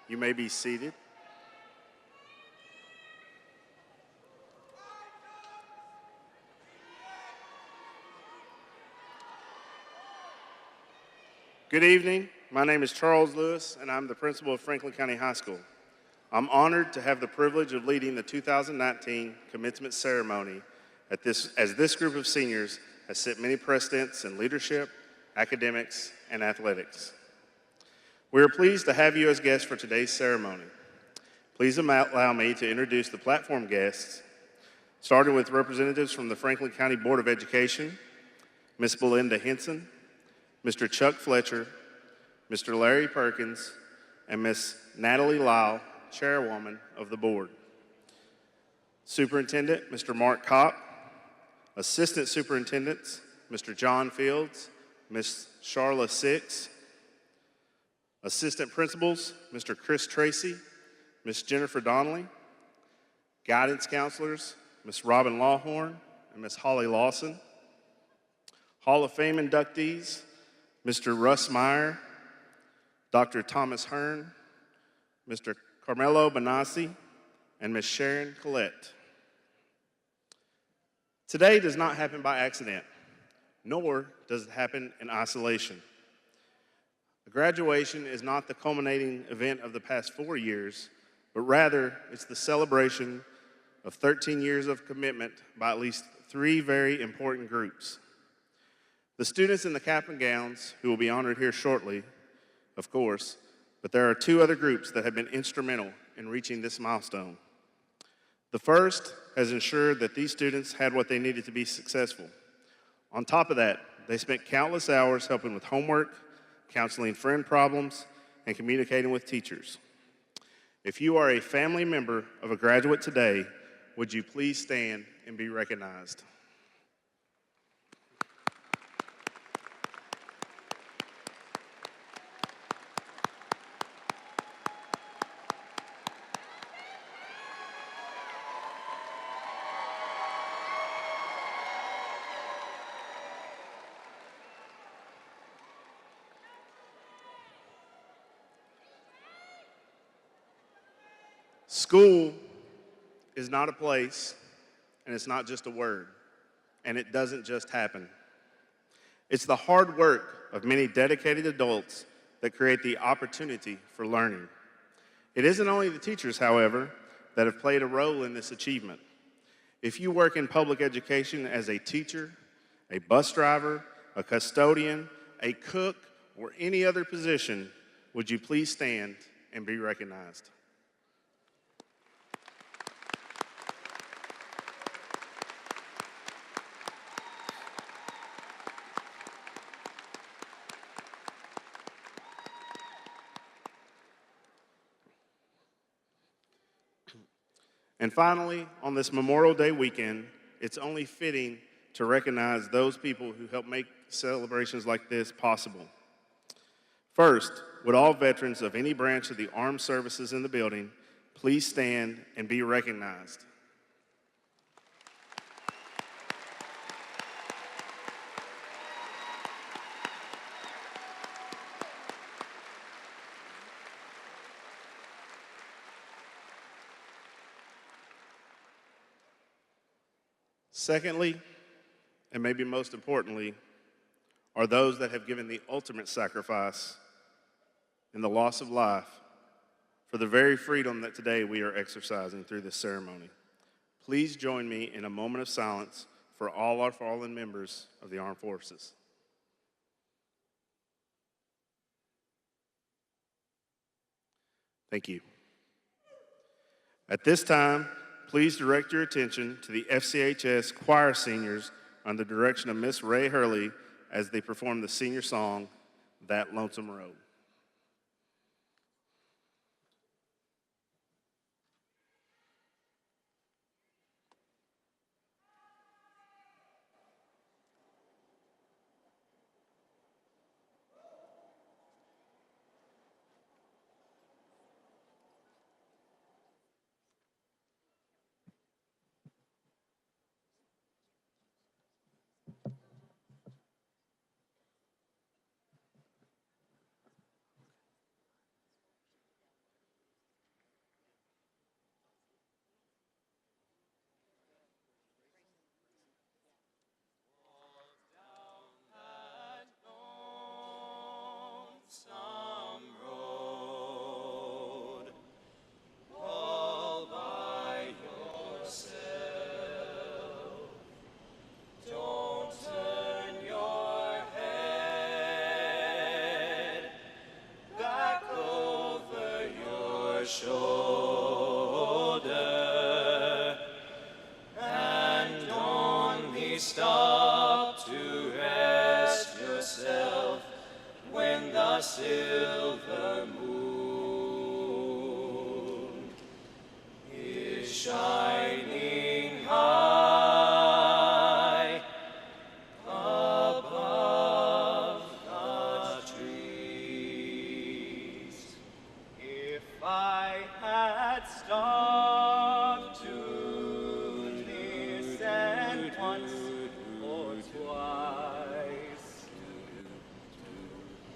You may be seated. Good evening. My name is Charles Lewis, and I'm the principal of Franklin County High School. I'm honored to have the privilege of leading the 2019 commencement ceremony as this group of seniors has set many precedents in leadership, academics, and athletics. We are pleased to have you as guests for today's ceremony. Please allow me to introduce the platform guests, starting with representatives from the Franklin County Board of Education, Ms. Belinda Henson, Mr. Chuck Fletcher, Mr. Larry Perkins, and Ms. Natalie Lyle, Chairwoman of the Board. Superintendent, Mr. Mark Kopp, Assistant Superintendents, Mr. John Fields, Ms. Charla Six, Assistant Principals, Mr. Chris Tracy, Ms. Jennifer Donnelly, Guidance Counselors, Ms. Robin Lawhorn and Ms. Holly Lawson, Hall of Fame inductees, Mr. Russ Meyer, Dr. Thomas Hearn, Mr. Carmelo Benassi, and Ms. Sharon Collette. Today does not happen by accident, nor does it happen in isolation. A graduation is not the culminating event of the past 4 years, but rather it's the celebration of 13 years of commitment by at least 3 very important groups. The students in the cap and gowns, who will be honored here shortly, of course, but there are 2 other groups that have been instrumental in reaching this milestone. The first has ensured that these students had what they needed to be successful. On top of that, they spent countless hours helping with homework, counseling friend problems, and communicating with teachers. If you are a family member of a graduate today, would you please stand and be recognized? School is not a place, and it's not just a word, and it doesn't just happen. It's the hard work of many dedicated adults that create the opportunity for learning. It isn't only the teachers, however, that have played a role in this achievement. If you work in public education as a teacher, a bus driver, a custodian, a cook, or any other position, would you please stand and be recognized? And finally, on this Memorial Day weekend, it's only fitting to recognize those people who help make celebrations like this possible. First, would all veterans of any branch of the armed services in the building please stand and be recognized? Secondly, and maybe most importantly, are those that have given the ultimate sacrifice in the loss of life for the very freedom that today we are exercising through this ceremony. Please join me in a moment of silence for all our fallen members of the armed forces. Thank you. At this time, please direct your attention to the FCHS choir seniors under the direction of Miss Ray Hurley as they perform the senior song, That Lonesome Road. shoulder, and only stop to rest yourself when the silver moon is shining high above the trees. If I had stopped to listen once or twice,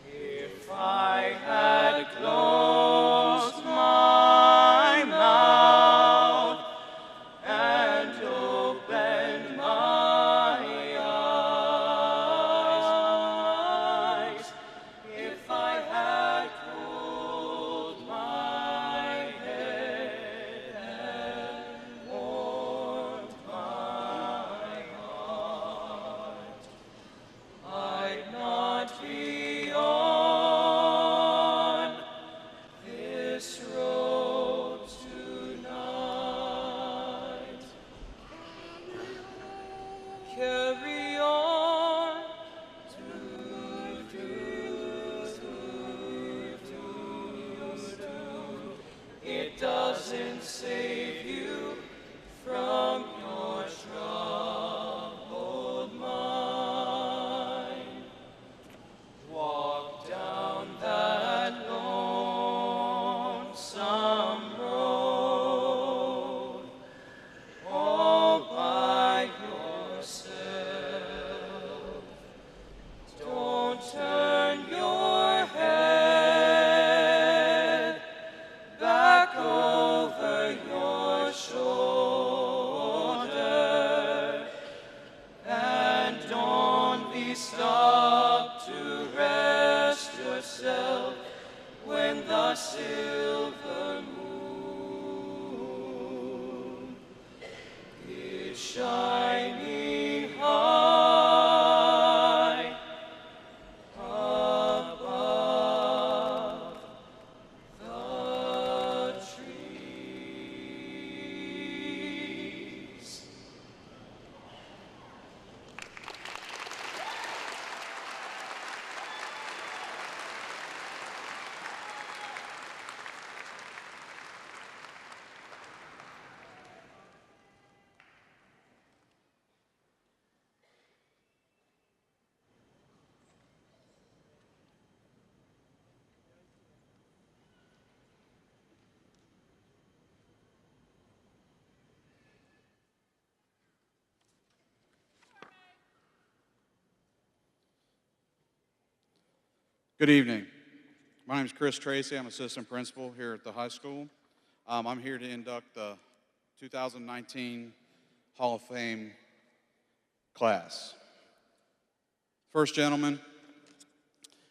if I had closed my mouth and opened my eyes, if I had cooled my head and warmed my heart, I'd not be on this road tonight. Carry on. It doesn't save you from your troubled mind. Walk down that lonesome road all by yourself. Don't turn your head back over your shoulder, and don't be stopped to rest yourself when the silver moon is shining high above the trees. Good evening. My name is Chris Tracy. I'm assistant principal here at the high school. I'm here to induct the 2019 Hall of Fame class. First gentleman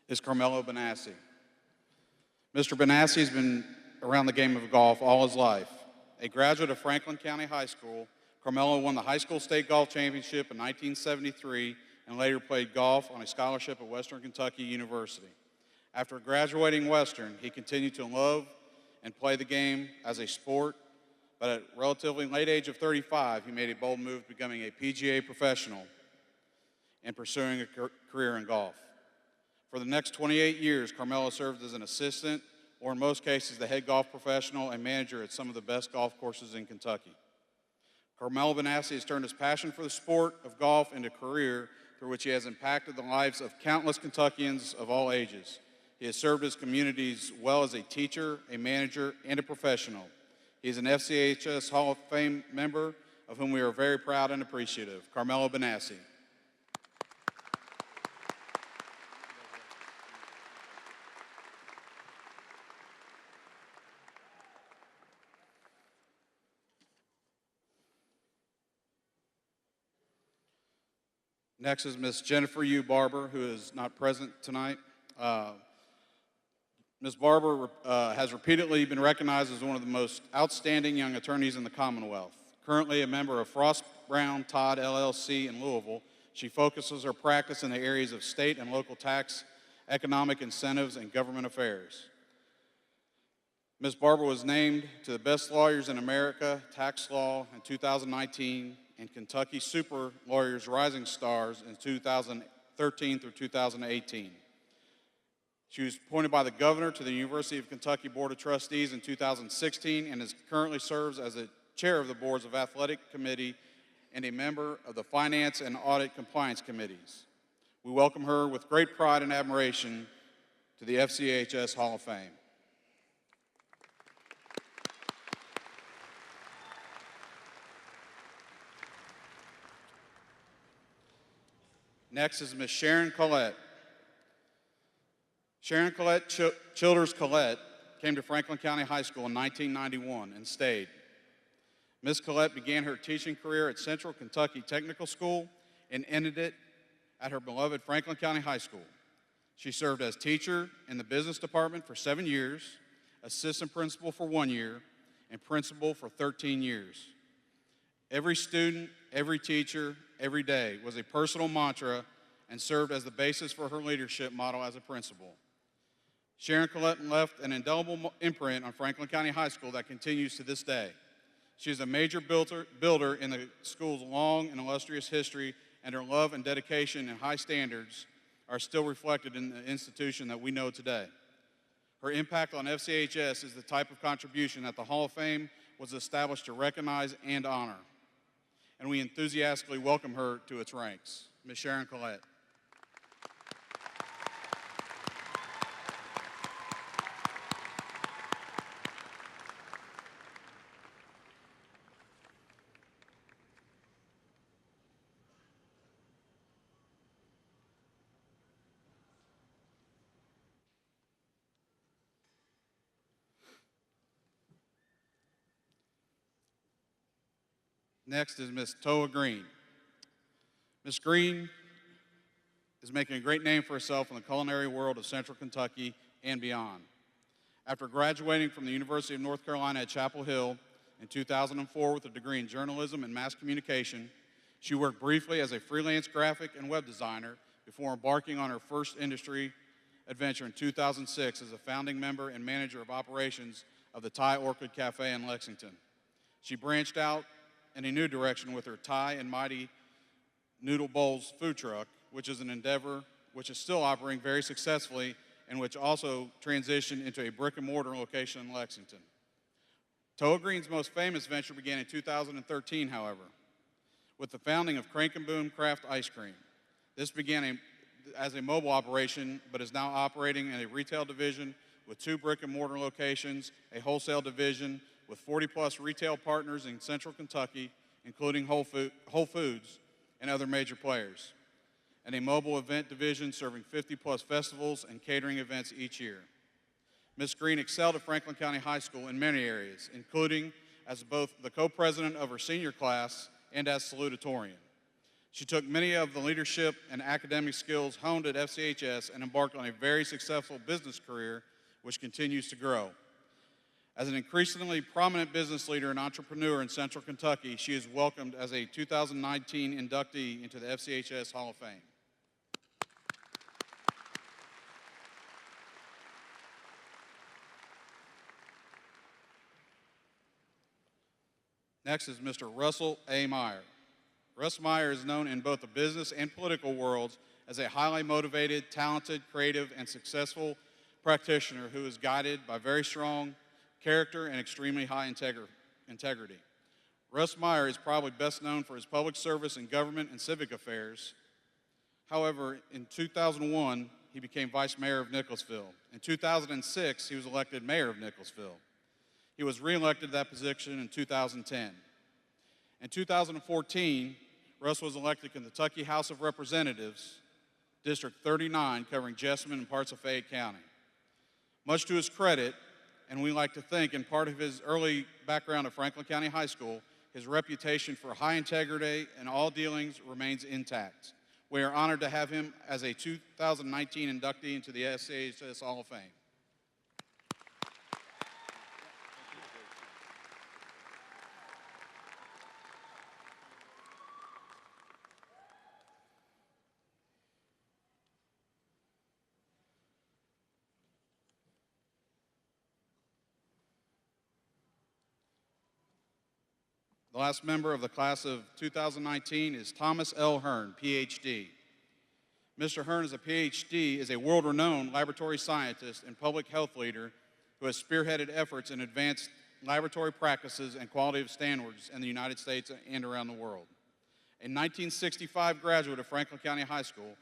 is Carmelo Benassi. Mr. Benassi has been around the game of golf all his life. A graduate of Franklin County High School, Carmelo won the high school state golf championship in 1973 and later played golf on a scholarship at Western Kentucky University. After graduating Western, he continued to love and play the game as a sport, but at a relatively late age of 35, he made a bold move becoming a PGA professional and pursuing a career in golf. For the next 28 years, Carmelo served as an assistant, or in most cases, the head golf professional and manager at some of the best golf courses in Kentucky. Carmelo Benassi has turned his passion for the sport of golf into a career through which he has impacted the lives of countless Kentuckians of all ages. He has served his communities well as a teacher, a manager, and a professional. He is an FCHS Hall of Fame member of whom we are very proud and appreciative. Carmelo Benassi. Next is Miss Jennifer U. Barber, who is not present tonight. Ms. Barber has repeatedly been recognized as one of the most outstanding young attorneys in the Commonwealth. Currently a member of Frost Brown Todd LLC in Louisville, she focuses her practice in the areas of state and local tax, economic incentives, and government affairs. Ms. Barber was named to the Best Lawyers in America Tax Law in 2019 and Kentucky Super Lawyers Rising Stars in 2013 through 2018. She was appointed by the governor to the University of Kentucky Board of Trustees in 2016 and currently serves as the chair of the boards of Athletic Committee and a member of the Finance and Audit Compliance Committees. We welcome her with great pride and admiration to the FCHS Hall of Fame. Next is Ms. Sharon Collette. Sharon Collette Childers Collette came to Franklin County High School in 1991 and stayed. Ms. Collette began her teaching career at Central Kentucky Technical School and ended it at her beloved Franklin County High School. She served as teacher in the business department for 7 years, assistant principal for 1 year, and principal for 13 years. Every student, every teacher, every day was a personal mantra and served as the basis for her leadership model as a principal. Sharon Collette left an indelible imprint on Franklin County High School that continues to this day. She is a major builder in the school's long and illustrious history, and her love and dedication and high standards are still reflected in the institution that we know today. Her impact on FCHS is the type of contribution that the Hall of Fame was established to recognize and honor. And we enthusiastically welcome her to its ranks. Ms. Sharon Collette. Next is Ms. Toa Green. Ms. Green is making a great name for herself in the culinary world of Central Kentucky and beyond. After graduating from the University of North Carolina at Chapel Hill in 2004 with a degree in journalism and mass communication, she worked briefly as a freelance graphic and web designer before embarking on her first industry adventure in 2006 as a founding member and manager of operations of the Thai Orchid Cafe in Lexington. She branched out in a new direction with her Thai and Mighty Noodle Bowls food truck, which is an endeavor which is still operating very successfully and which also transitioned into a brick and mortar location in Lexington. Toa Green's most famous venture began in 2013, however, with the founding of Crank and Boom Craft Ice Cream. This began as a mobile operation, but is now operating in a retail division with 2 brick and mortar locations, a wholesale division with 40+ retail partners in Central Kentucky, including Whole Foods and other major players, and a mobile event division serving 50+ festivals and catering events each year. Ms. Green excelled at Franklin County High School in many areas, including as both the co-president of her senior class and as salutatorian. She took many of the leadership and academic skills honed at FCHS and embarked on a very successful business career, which continues to grow. As an increasingly prominent business leader and entrepreneur in Central Kentucky, she is welcomed as a 2019 inductee into the FCHS Hall of Fame. Next is Mr. Russell A. Meyer. Russ Meyer is known in both the business and political worlds as a highly motivated, talented, creative, and successful practitioner who is guided by very strong character and extremely high integrity. Russ Meyer is probably best known for his public service in government and civic affairs. However, in 2001, he became vice mayor of Nicholasville. In 2006, he was elected mayor of Nicholasville. He was reelected to that position in 2010. In 2014, Russ was elected to the Kentucky House of Representatives, District 39, covering Jessamine and parts of Fayette County. Much to his credit, and we like to think, in part of his early background at Franklin County High School, his reputation for high integrity in all dealings remains intact. We are honored to have him as a 2019 inductee into the FCHS Hall of Fame. The last member of the class of 2019 is Thomas L. Hearn, PhD. Mr. Hearn is a PhD, is a world-renowned laboratory scientist and public health leader who has spearheaded efforts in advanced laboratory practices and quality of standards in the United States and around the world. A 1965 graduate of Franklin County High School,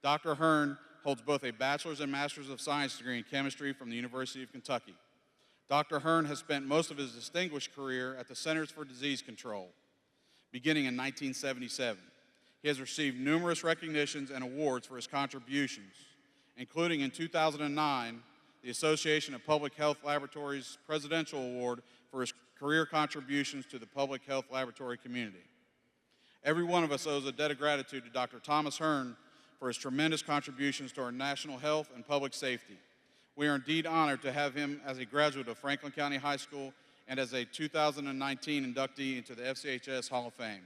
Dr. Hearn holds both a bachelor's and master's of science degree in chemistry from the University of Kentucky. Dr. Hearn has spent most of his distinguished career at the Centers for Disease Control, beginning in 1977. He has received numerous recognitions and awards for his contributions, including in 2009, the Association of Public Health Laboratories Presidential Award for his career contributions to the public health laboratory community. Every one of us owes a debt of gratitude to Dr. Thomas Hearn for his tremendous contributions to our national health and public safety. We are indeed honored to have him as a graduate of Franklin County High School and as a 2019 inductee into the FCHS Hall of Fame.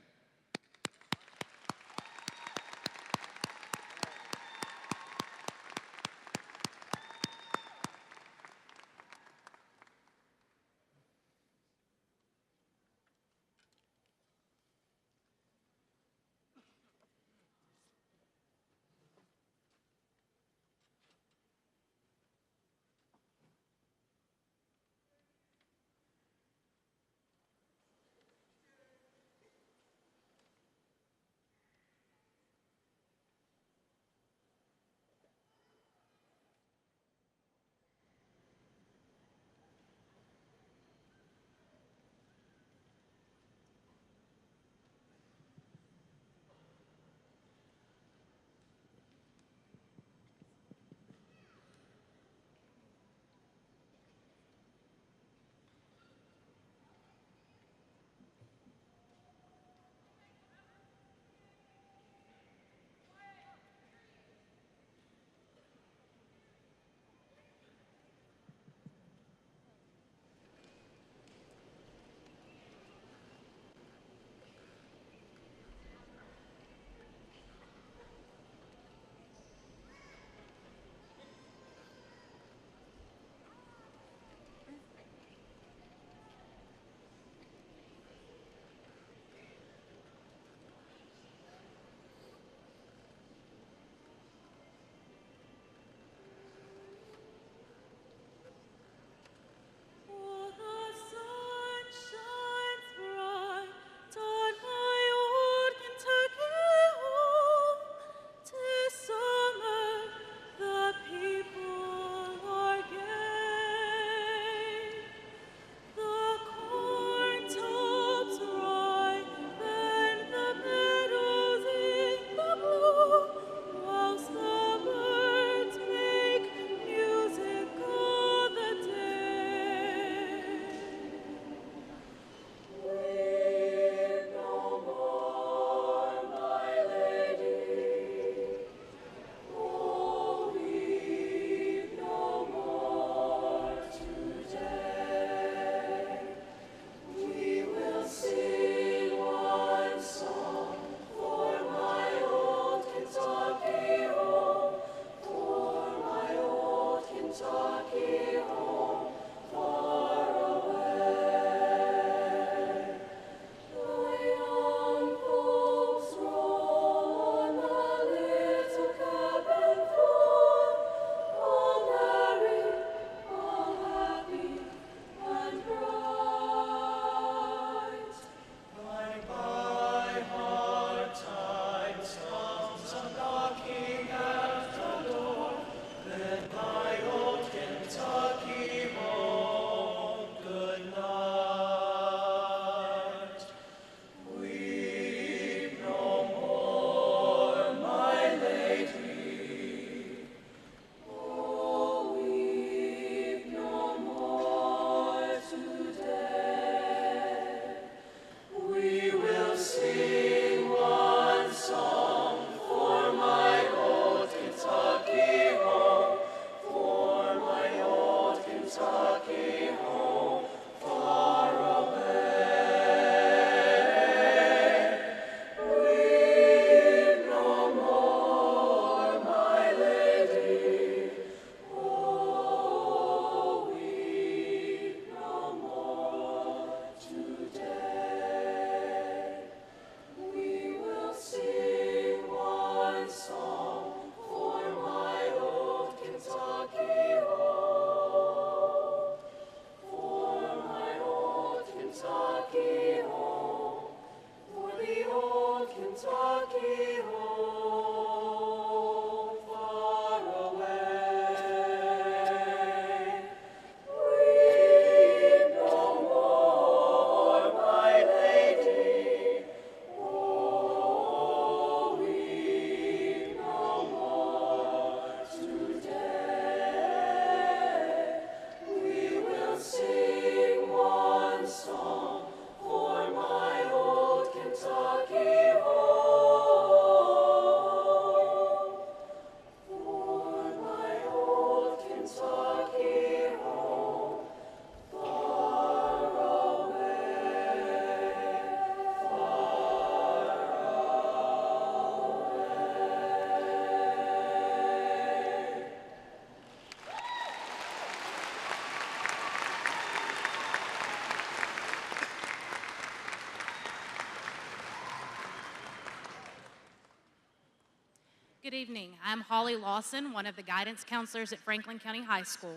Good evening. I'm Holly Lawson, one of the guidance counselors at Franklin County High School.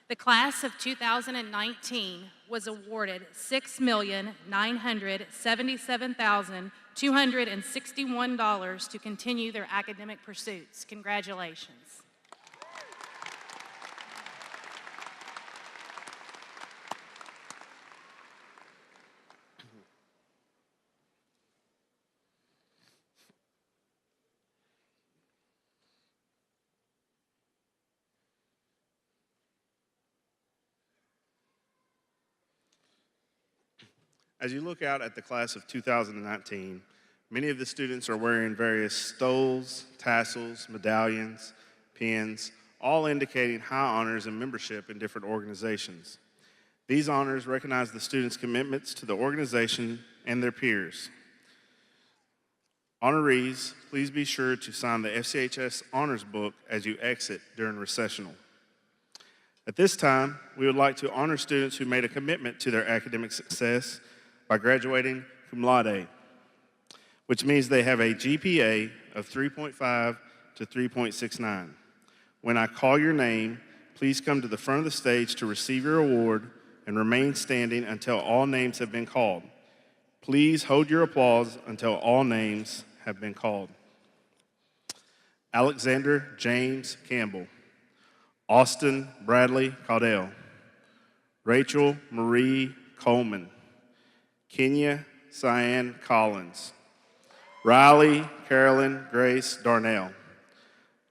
The class of 2019 was awarded $6,977,261 to continue their academic pursuits. Congratulations. As you look out at the class of 2019, many of the students are wearing various stoles, tassels, medallions, pins, all indicating high honors and membership in different organizations. These honors recognize the students' commitments to the organization and their peers. Honorees, please be sure to sign the FCHS Honors Book as you exit during recessional. At this time, we would like to honor students who made a commitment to their academic success by graduating cum laude, which means they have a GPA of 3.5 to 3.69. When I call your name, please come to the front of the stage to receive your award and remain standing until all names have been called. Please hold your applause until all names have been called. Alexander James Campbell, Austin Bradley Caudell, Rachel Marie Coleman, Kenya Cyan Collins, Riley Carolyn Grace Darnell,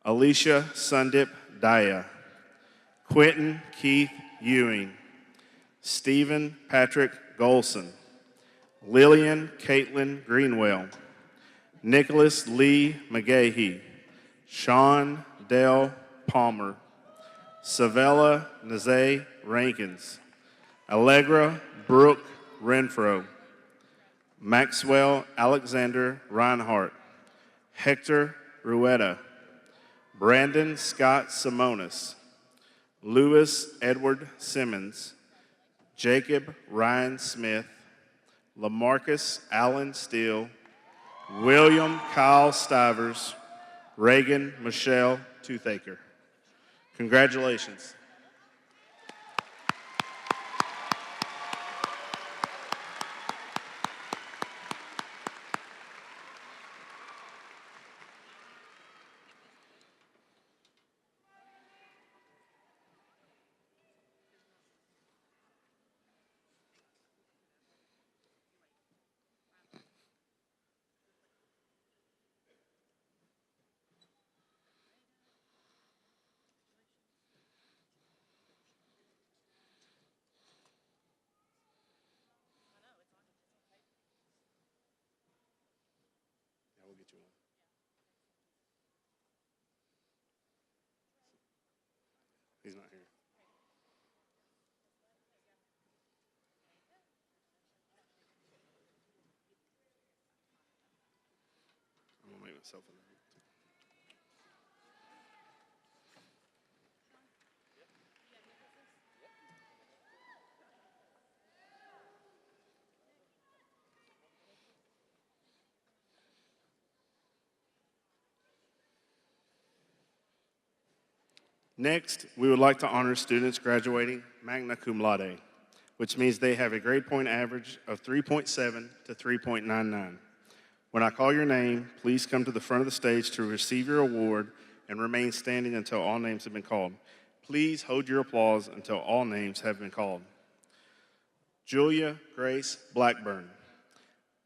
Alicia Sundip Daya, Quentin Keith Ewing, Stephen Patrick Golson, Lillian Caitlin Greenwell, Nicholas Lee McGahee, Sean Dale Palmer, Savella Nazay Rankins, Allegra Brooke Renfro, Maxwell Alexander Reinhardt, Hector Rueda, Brandon Scott Simonis, Lewis Edward Simmons, Jacob Ryan Smith, Lamarcus Allen Steele, William Kyle Stivers, Reagan Michelle Toothaker. Congratulations. We'll get you one. He's not here. I'm gonna make myself a note. Next, we would like to honor students graduating magna cum laude, which means they have a grade point average of 3.7 to 3.99. When I call your name, please come to the front of the stage to receive your award and remain standing until all names have been called. Please hold your applause until all names have been called. Julia Grace Blackburn,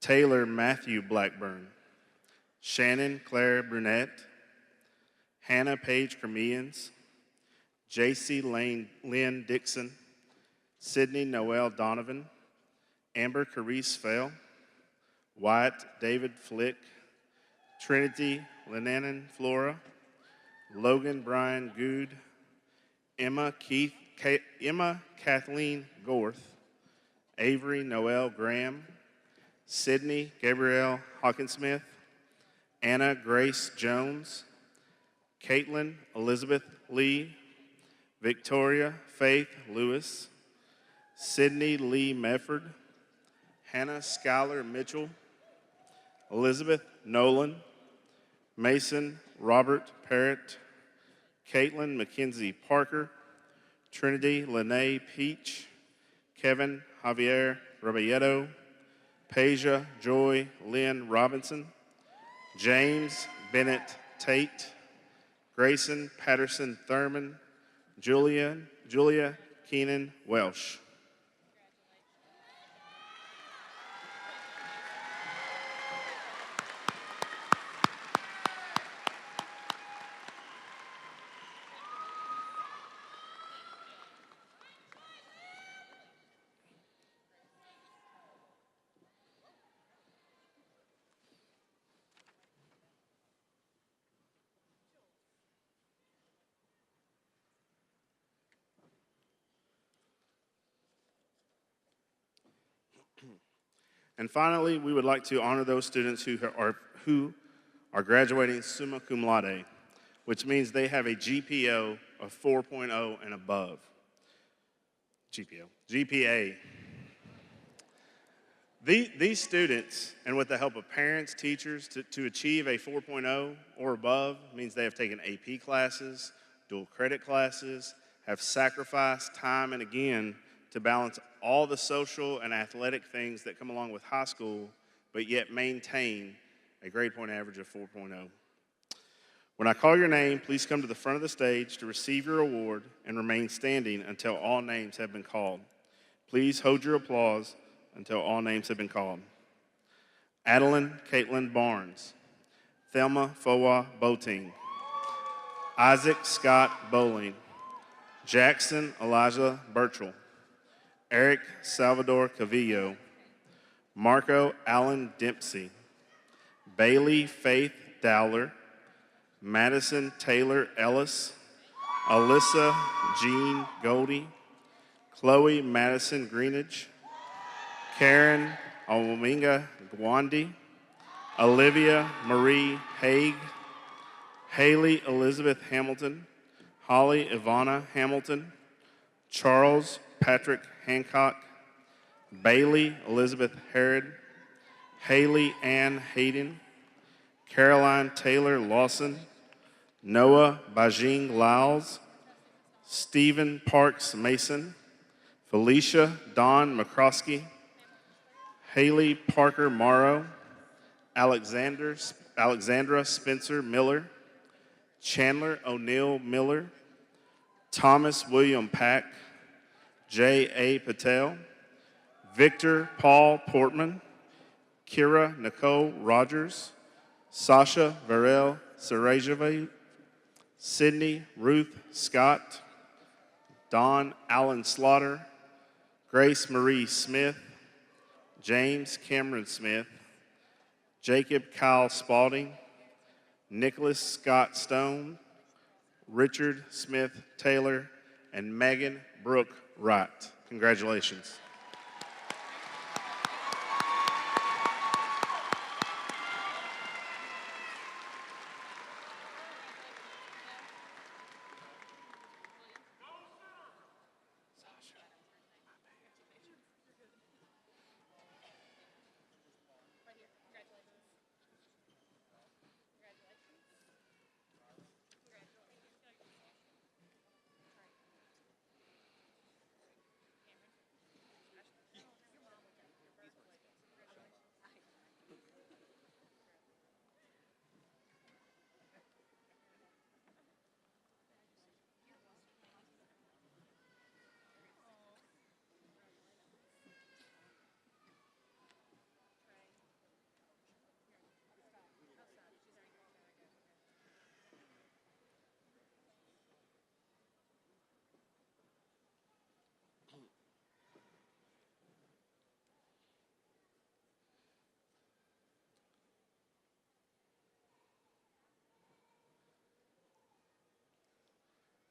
Taylor Matthew Blackburn, Shannon Claire Brunette, Hannah Paige Cremians, J.C. Lynn Dixon, Sydney Noel Donovan, Amber Carice Fell, Wyatt David Flick, Trinity Lennon Flora, Logan Brian Good, Emma Kathleen Gorth, Avery Noel Graham, Sydney Gabrielle Hawkinsmith, Anna Grace Jones, Caitlin Elizabeth Lee, Victoria Faith Lewis, Sydney Lee Medford, Hannah Schuyler Mitchell, Elizabeth Nolan, Mason Robert Parrott, Caitlin Mackenzie Parker, Trinity Lene Peach, Kevin Javier Raballeto, Peja Joy Lynn Robinson, James Bennett Tate, Grayson Patterson Thurman, Julia Keenan Welsh. And finally, we would like to honor those students who are graduating summa cum laude, which means they have a GPO of 4.0 and above. GPA. These students, and with the help of parents, teachers, to achieve a 4.0 or above means they have taken AP classes, dual credit classes, have sacrificed time and again to balance all the social and athletic things that come along with high school, but yet maintain a grade point average of 4.0. When I call your name, please come to the front of the stage to receive your award and remain standing until all names have been called. Please hold your applause until all names have been called. Adeline Caitlin Barnes, Thelma Fowa Boating, Isaac Scott Bowling, Jackson Elijah Birchall, Eric Salvador Cavillo, Marco Allen Dempsey, Bailey Faith Dowler, Madison Taylor Ellis, Alyssa Jean Goldie, Chloe Madison Greenidge, Karen Ominga Gwandi, Olivia Marie Haig, Haley Elizabeth Hamilton, Holly Ivana Hamilton, Charles Patrick Hancock, Bailey Elizabeth Herod, Haley Ann Hayden, Caroline Taylor Lawson, Noah Bajing Lyles, Stephen Parks Mason, Felicia Dawn McCroskey, Haley Parker Morrow, Alexandra Spencer Miller, Chandler O'Neill Miller, Thomas William Pack, J.A. Patel, Victor Paul Portman, Kira Nicole Rogers, Sasha Varel Serejeve, Sydney Ruth Scott, Don Allen Slaughter, Grace Marie Smith, James Cameron Smith, Jacob Kyle Spalding, Nicholas Scott Stone, Richard Smith Taylor, and Megan Brooke Wright. Congratulations.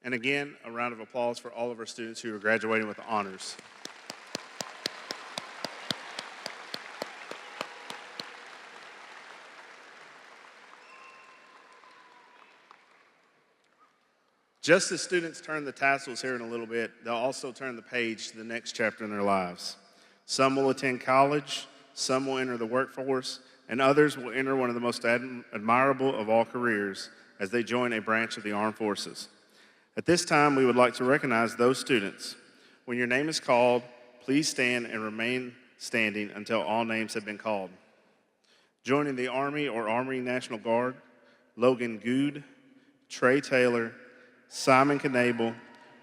And again, a round of applause for all of our students who are graduating with honors. Just as students turn the tassels here in a little bit, they'll also turn the page to the next chapter in their lives. Some will attend college, some will enter the workforce, and others will enter one of the most admirable of all careers, as they join a branch of the armed forces. At this time, we would like to recognize those students. When your name is called, please stand and remain standing until all names have been called. Joining the Army or Army National Guard, Logan Good, Trey Taylor, Simon Knable,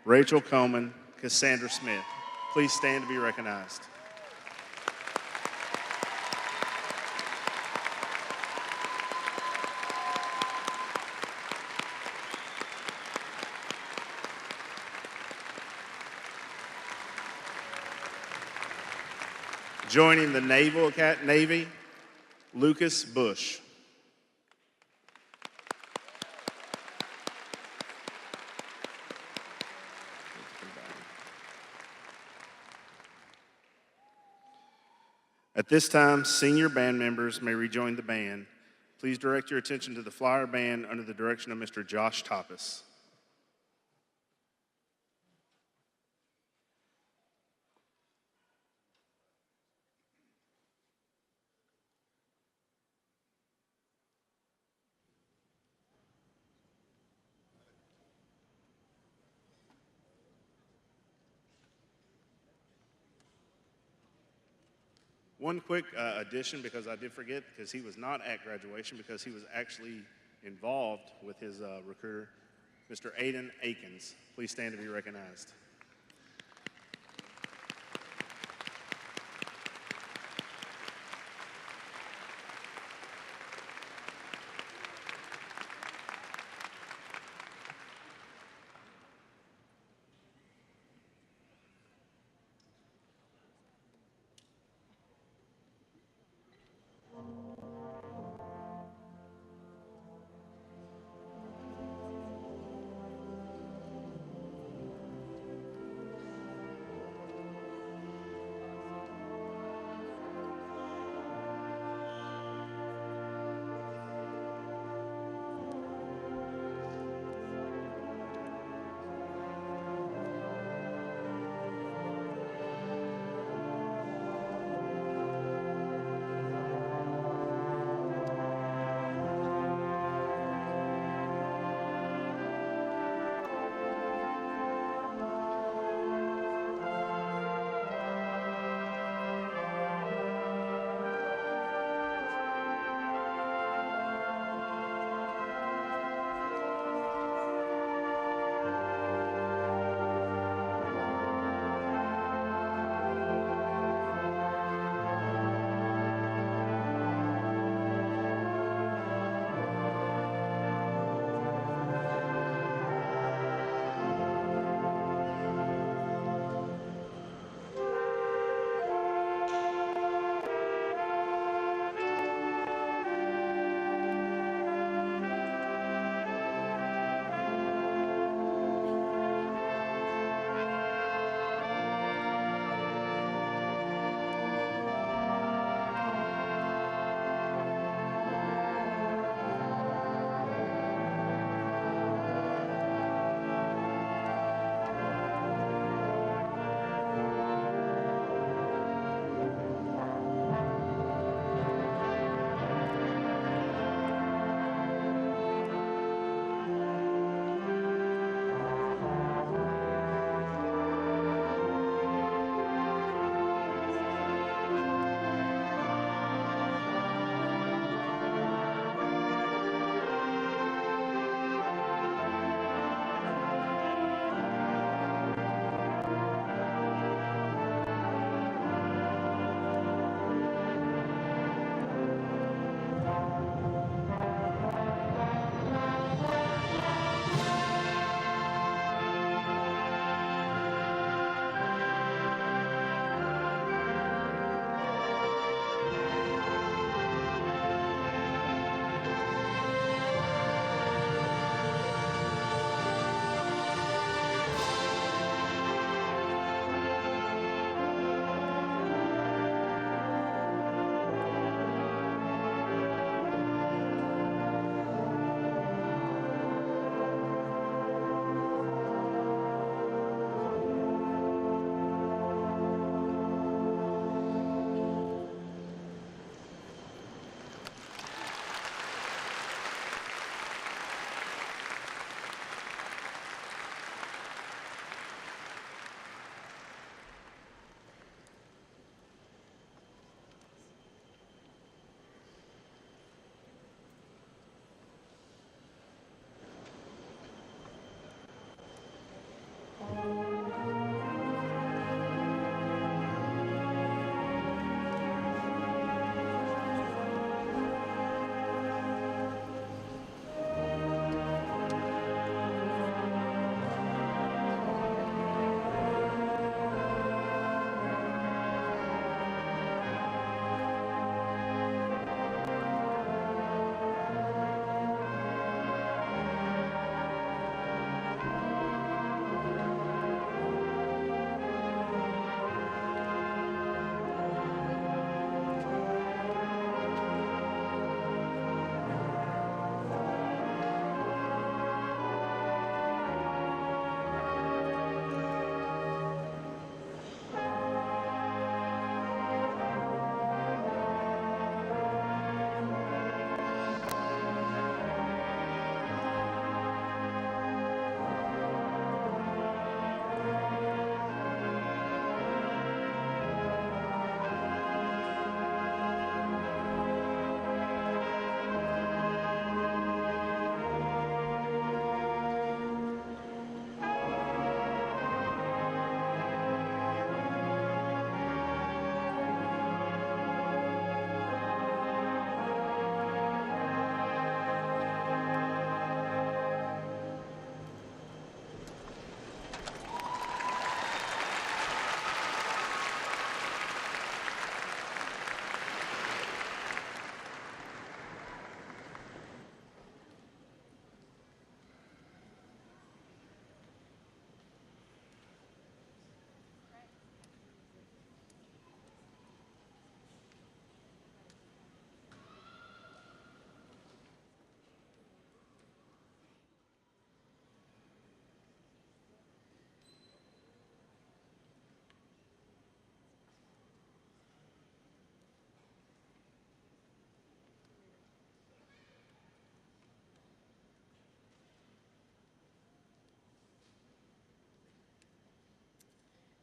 Rachel Coleman, Cassandra Smith. Please stand to be recognized. Joining the Navy, Lucas Bush. At this time, senior band members may rejoin the band. Please direct your attention to the flyer band under the direction of Mr. Josh Toppis. One quick addition, because I did forget, because he was not at graduation, because he was actually involved with his recruiter, Mr. Aiden Akins. Please stand to be recognized.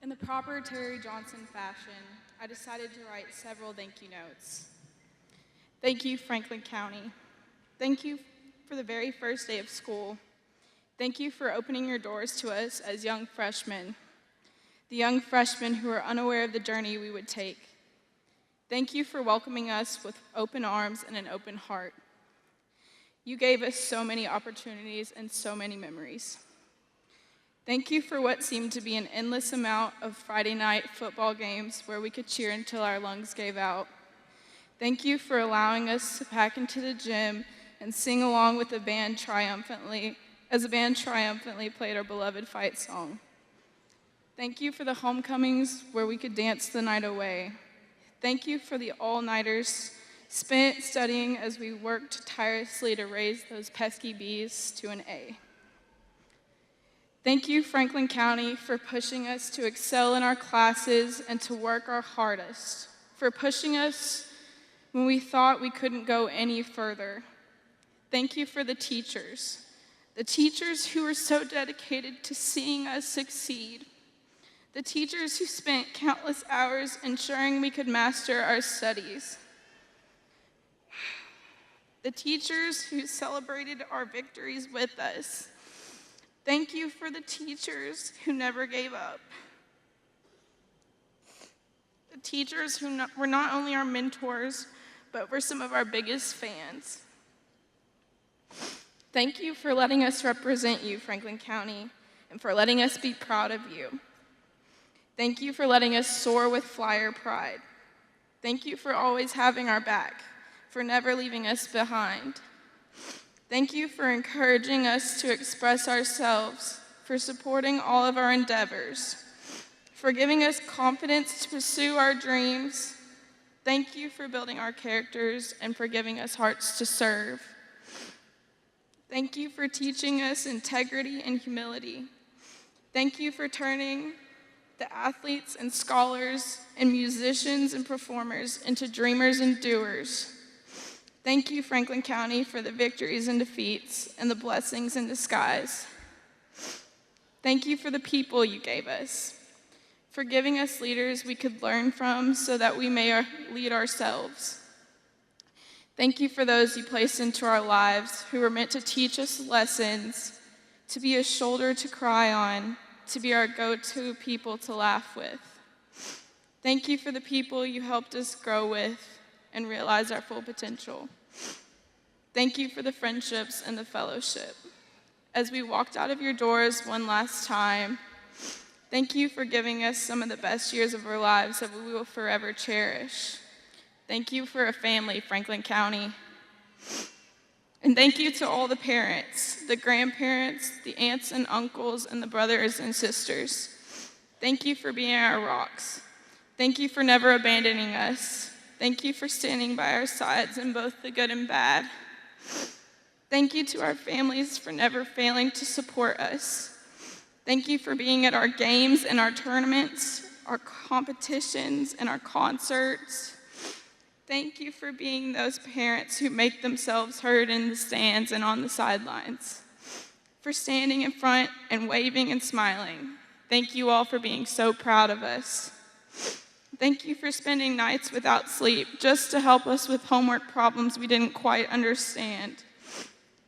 In the proper Terry Johnson fashion, I decided to write several thank you notes. Thank you, Franklin County. Thank you for the very first day of school. Thank you for opening your doors to us as young freshmen, the young freshmen who are unaware of the journey we would take. Thank you for welcoming us with open arms and an open heart. You gave us so many opportunities and so many memories. Thank you for what seemed to be an endless amount of Friday night football games where we could cheer until our lungs gave out. Thank you for allowing us to pack into the gym and sing along with the band triumphantly, as the band triumphantly played our beloved fight song. Thank you for the homecomings where we could dance the night away. Thank you for the all-nighters spent studying as we worked tirelessly to raise those pesky B's to an A. Thank you, Franklin County, for pushing us to excel in our classes and to work our hardest, for pushing us when we thought we couldn't go any further. Thank you for the teachers who were so dedicated to seeing us succeed, the teachers who spent countless hours ensuring we could master our studies, the teachers who celebrated our victories with us. Thank you for the teachers who never gave up. The teachers who were not only our mentors, but were some of our biggest fans. Thank you for letting us represent you, Franklin County, and for letting us be proud of you. Thank you for letting us soar with flyer pride. Thank you for always having our back, for never leaving us behind. Thank you for encouraging us to express ourselves, for supporting all of our endeavors, for giving us confidence to pursue our dreams. Thank you for building our characters and for giving us hearts to serve. Thank you for teaching us integrity and humility. Thank you for turning the athletes and scholars and musicians and performers into dreamers and doers. Thank you, Franklin County, for the victories and defeats and the blessings in disguise. Thank you for the people you gave us, for giving us leaders we could learn from so that we may lead ourselves. Thank you for those you placed into our lives who were meant to teach us lessons, to be a shoulder to cry on, to be our go-to people to laugh with. Thank you for the people you helped us grow with and realize our full potential. Thank you for the friendships and the fellowship. As we walked out of your doors one last time, thank you for giving us some of the best years of our lives that we will forever cherish. Thank you for a family, Franklin County. And thank you to all the parents, the grandparents, the aunts and uncles, and the brothers and sisters. Thank you for being our rocks. Thank you for never abandoning us. Thank you for standing by our sides in both the good and bad. Thank you to our families for never failing to support us. Thank you for being at our games and our tournaments, our competitions and our concerts. Thank you for being those parents who make themselves heard in the stands and on the sidelines. For standing in front and waving and smiling. Thank you all for being so proud of us. Thank you for spending nights without sleep just to help us with homework problems we didn't quite understand.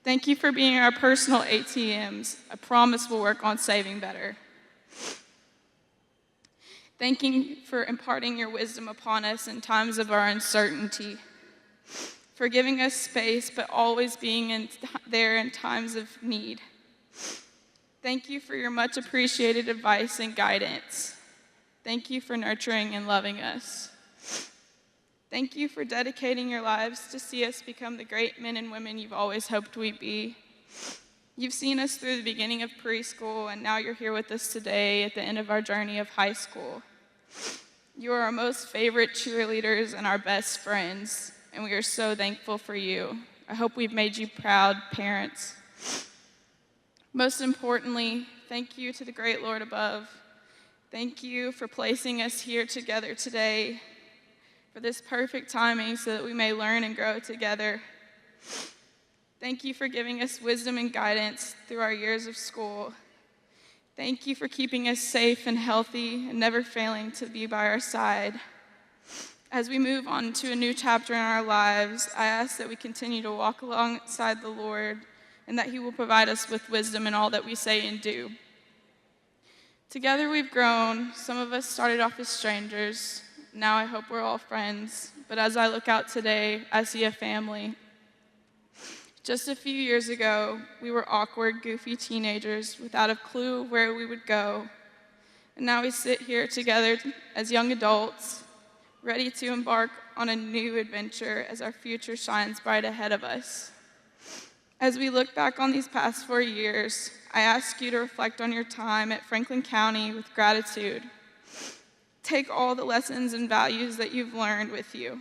Thank you for being our personal ATMs. I promise we'll work on saving better. Thank you for imparting your wisdom upon us in times of our uncertainty. For giving us space, but always being there in times of need. Thank you for your much appreciated advice and guidance. Thank you for nurturing and loving us. Thank you for dedicating your lives to see us become the great men and women you've always hoped we'd be. You've seen us through the beginning of preschool, and now you're here with us today at the end of our journey of high school. You are our most favorite cheerleaders and our best friends, and we are so thankful for you. I hope we've made you proud, parents. Most importantly, thank you to the great Lord above. Thank you for placing us here together today for this perfect timing so that we may learn and grow together. Thank you for giving us wisdom and guidance through our years of school. Thank you for keeping us safe and healthy and never failing to be by our side. As we move on to a new chapter in our lives, I ask that we continue to walk alongside the Lord and that He will provide us with wisdom in all that we say and do. Together we've grown. Some of us started off as strangers. Now I hope we're all friends. But as I look out today, I see a family. Just a few years ago, we were awkward, goofy teenagers without a clue where we would go. And now we sit here together as young adults, ready to embark on a new adventure as our future shines bright ahead of us. As we look back on these past 4 years, I ask you to reflect on your time at Franklin County with gratitude. Take all the lessons and values that you've learned with you.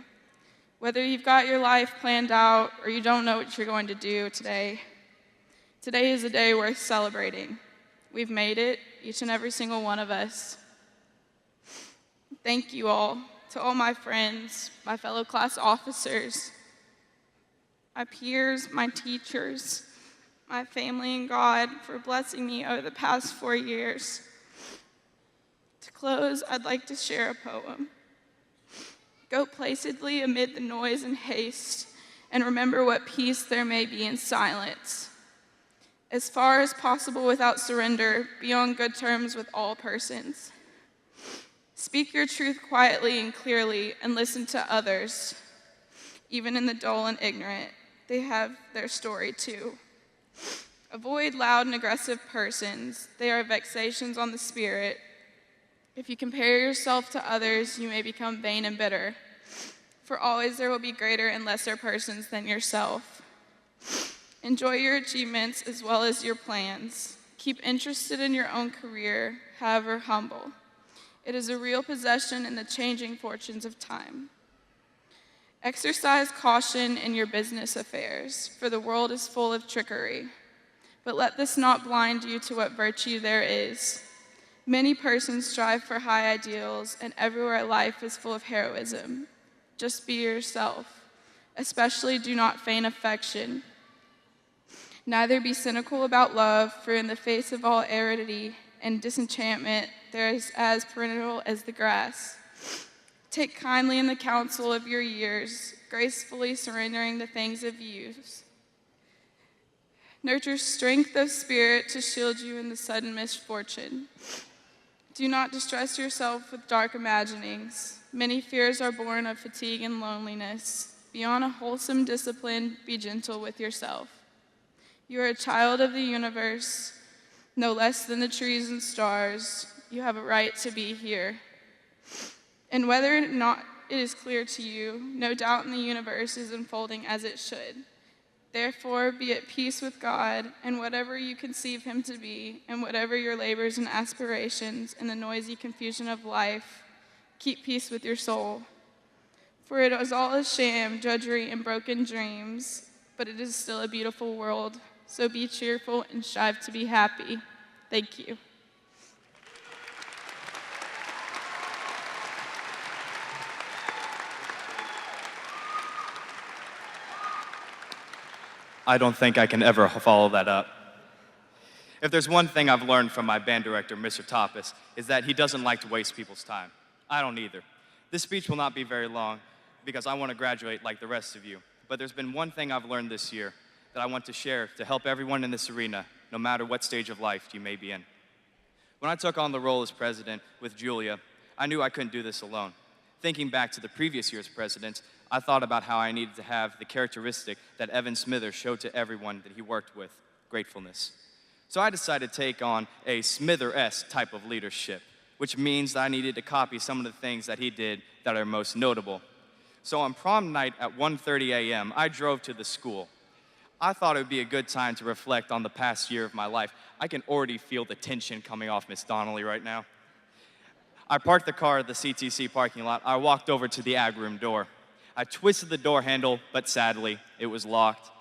Whether you've got your life planned out or you don't know what you're going to do today is a day worth celebrating. We've made it, each and every single one of us. Thank you all, to all my friends, my fellow class officers, my peers, my teachers, my family and God for blessing me over the past 4 years. To close, I'd like to share a poem. Go placidly amid the noise and haste, and remember what peace there may be in silence. As far as possible without surrender, be on good terms with all persons. Speak your truth quietly and clearly, and listen to others. Even in the dull and ignorant, they have their story too. Avoid loud and aggressive persons. They are vexations on the spirit. If you compare yourself to others, you may become vain and bitter. For always there will be greater and lesser persons than yourself. Enjoy your achievements as well as your plans. Keep interested in your own career, however humble. It is a real possession in the changing fortunes of time. Exercise caution in your business affairs, for the world is full of trickery. But let this not blind you to what virtue there is. Many persons strive for high ideals, and everywhere life is full of heroism. Just be yourself. Especially do not feign affection. Neither be cynical about love, for in the face of all aridity and disenchantment, there is as perennial as the grass. Take kindly in the counsel of your years, gracefully surrendering the things of youth. Nurture strength of spirit to shield you in the sudden misfortune. Do not distress yourself with dark imaginings. Many fears are born of fatigue and loneliness. Beyond a wholesome discipline, be gentle with yourself. You are a child of the universe, no less than the trees and stars. You have a right to be here. And whether or not it is clear to you, no doubt in the universe is unfolding as it should. Therefore, be at peace with God and whatever you conceive Him to be, and whatever your labors and aspirations in the noisy confusion of life, keep peace with your soul. For it is all a sham, drudgery, and broken dreams, but it is still a beautiful world. So be cheerful and strive to be happy. Thank you. I don't think I can ever follow that up. If there's one thing I've learned from my band director, Mr. Toppis, is that he doesn't like to waste people's time. I don't either. This speech will not be very long because I want to graduate like the rest of you. But there's been one thing I've learned this year that I want to share to help everyone in this arena, no matter what stage of life you may be in. When I took on the role as president with Julia, I knew I couldn't do this alone. Thinking back to the previous year's president, I thought about how I needed to have the characteristic that Evan Smither showed to everyone that he worked with, gratefulness. So I decided to take on a Smither-esque type of leadership, which means that I needed to copy some of the things that he did that are most notable. So on prom night at 1:30 a.m., I drove to the school. I thought it would be a good time to reflect on the past year of my life. I can already feel the tension coming off Miss Donnelly right now. I parked the car at the CTC parking lot. I walked over to the ag room door. I twisted the door handle, but sadly, it was locked.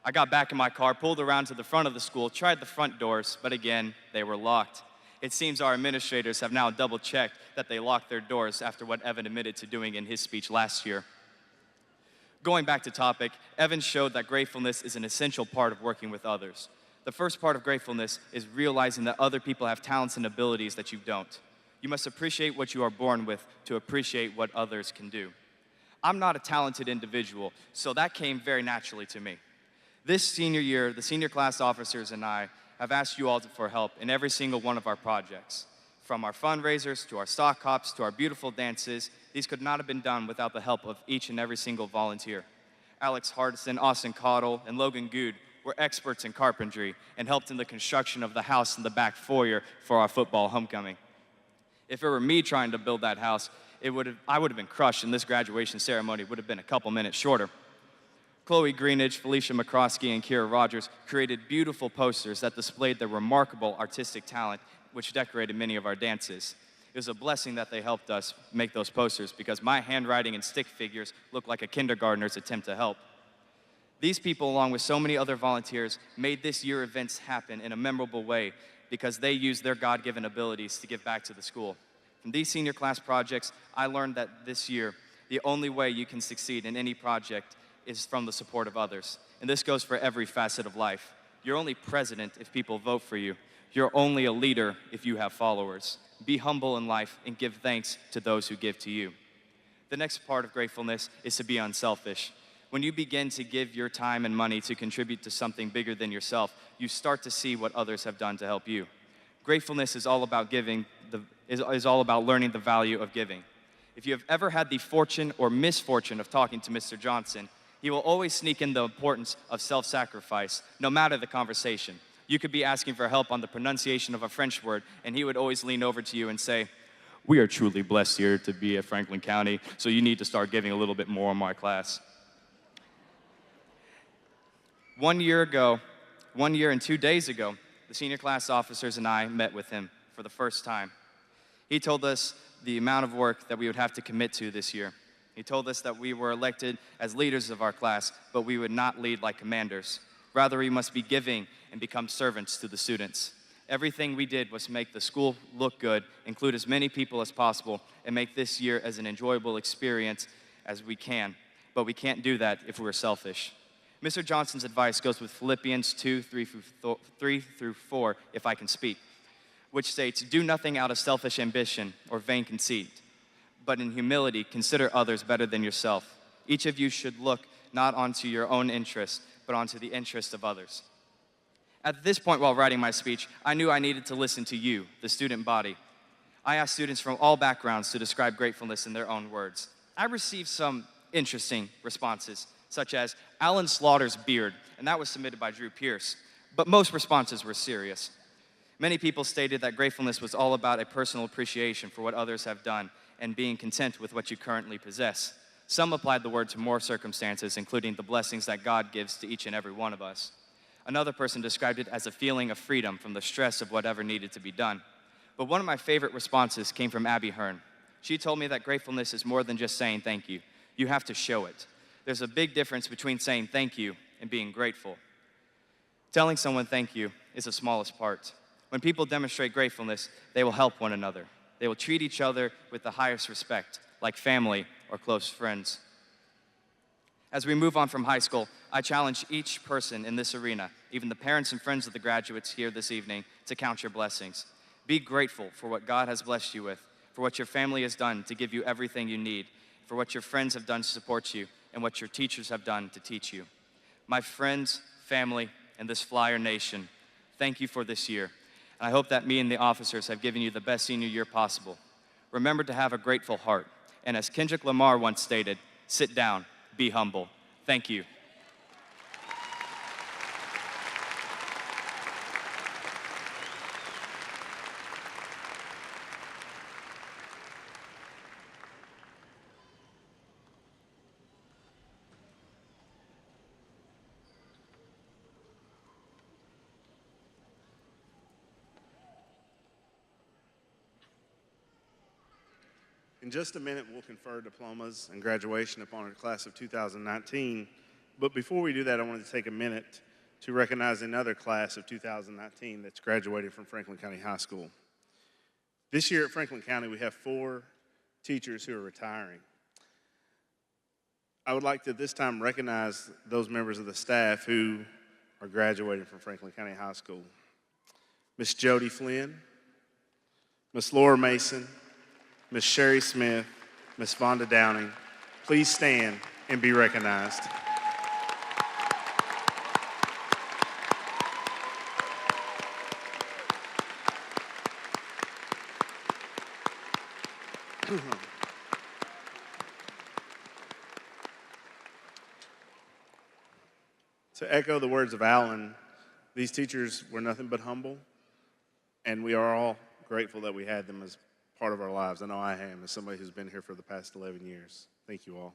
I got back in my car, pulled around to the front of the school, tried the front doors, but again, they were locked. It seems our administrators have now double-checked that they locked their doors after what Evan admitted to doing in his speech last year. Going back to topic, Evan showed that gratefulness is an essential part of working with others. The first part of gratefulness is realizing that other people have talents and abilities that you don't. You must appreciate what you are born with to appreciate what others can do. I'm not a talented individual, so that came very naturally to me. This senior year, the senior class officers and I have asked you all for help in every single one of our projects. From our fundraisers to our stock hops to our beautiful dances, these could not have been done without the help of each and every single volunteer. Alex Hardison, Austin Cottle, and Logan Good were experts in carpentry and helped in the construction of the house in the back foyer for our football homecoming. If it were me trying to build that house, I would have been crushed, and this graduation ceremony would have been a couple minutes shorter. Chloe Greenidge, Felicia McCroskey, and Kira Rogers created beautiful posters that displayed their remarkable artistic talent, which decorated many of our dances. It was a blessing that they helped us make those posters because my handwriting and stick figures looked like a kindergartner's attempt to help. These people, along with so many other volunteers, made this year events happen in a memorable way because they used their God-given abilities to give back to the school. From these senior class projects, I learned that this year, the only way you can succeed in any project is from the support of others. And this goes for every facet of life. You're only president if people vote for you. You're only a leader if you have followers. Be humble in life and give thanks to those who give to you. The next part of gratefulness is to be unselfish. When you begin to give your time and money to contribute to something bigger than yourself, you start to see what others have done to help you. Gratefulness is all about giving, is all about learning the value of giving. If you have ever had the fortune or misfortune of talking to Mr. Johnson, he will always sneak in the importance of self-sacrifice, no matter the conversation. You could be asking for help on the pronunciation of a French word, and he would always lean over to you and say, "We are truly blessed here to be at Franklin County, so you need to start giving a little bit more in my class." 1 year and 2 days ago, the senior class officers and I met with him for the first time. He told us the amount of work that we would have to commit to this year. He told us that we were elected as leaders of our class, but we would not lead like commanders. Rather, we must be giving and become servants to the students. Everything we did was make the school look good, include as many people as possible, and make this year as an enjoyable experience as we can. But we can't do that if we're selfish. Mr. Johnson's advice goes with Philippians 2:3-4, if I can speak, which states, "Do nothing out of selfish ambition or vain conceit, but in humility consider others better than yourself. Each of you should look not onto your own interest, but onto the interest of others." At this point while writing my speech, I knew I needed to listen to you, the student body. I asked students from all backgrounds to describe gratefulness in their own words. I received some interesting responses, such as Alan Slaughter's beard, and that was submitted by Drew Pierce. But most responses were serious. Many people stated that gratefulness was all about a personal appreciation for what others have done and being content with what you currently possess. Some applied the word to more circumstances, including the blessings that God gives to each and every one of us. Another person described it as a feeling of freedom from the stress of whatever needed to be done. But one of my favorite responses came from Abby Hearn. She told me that gratefulness is more than just saying thank you. You have to show it. There's a big difference between saying thank you and being grateful. Telling someone thank you is the smallest part. When people demonstrate gratefulness, they will help one another. They will treat each other with the highest respect, like family or close friends. As we move on from high school, I challenge each person in this arena, even the parents and friends of the graduates here this evening, to count your blessings. Be grateful for what God has blessed you with, for what your family has done to give you everything you need, for what your friends have done to support you, and what your teachers have done to teach you. My friends, family, and this Flyer Nation, thank you for this year. And I hope that me and the officers have given you the best senior year possible. Remember to have a grateful heart. And as Kendrick Lamar once stated, sit down, be humble. Thank you. In just a minute, we'll confer diplomas and graduation upon our class of 2019. But before we do that, I wanted to take a minute to recognize another class of 2019 that's graduated from Franklin County High School. This year at Franklin County, we have 4 teachers who are retiring. I would like to this time recognize those members of the staff who are graduating from Franklin County High School. Miss Jody Flynn, Miss Laura Mason, Miss Sherry Smith, Miss Vonda Downing, please stand and be recognized. To echo the words of Alan, these teachers were nothing but humble, and we are all grateful that we had them as part of our lives. I know I am, as somebody who's been here for the past 11 years. Thank you all.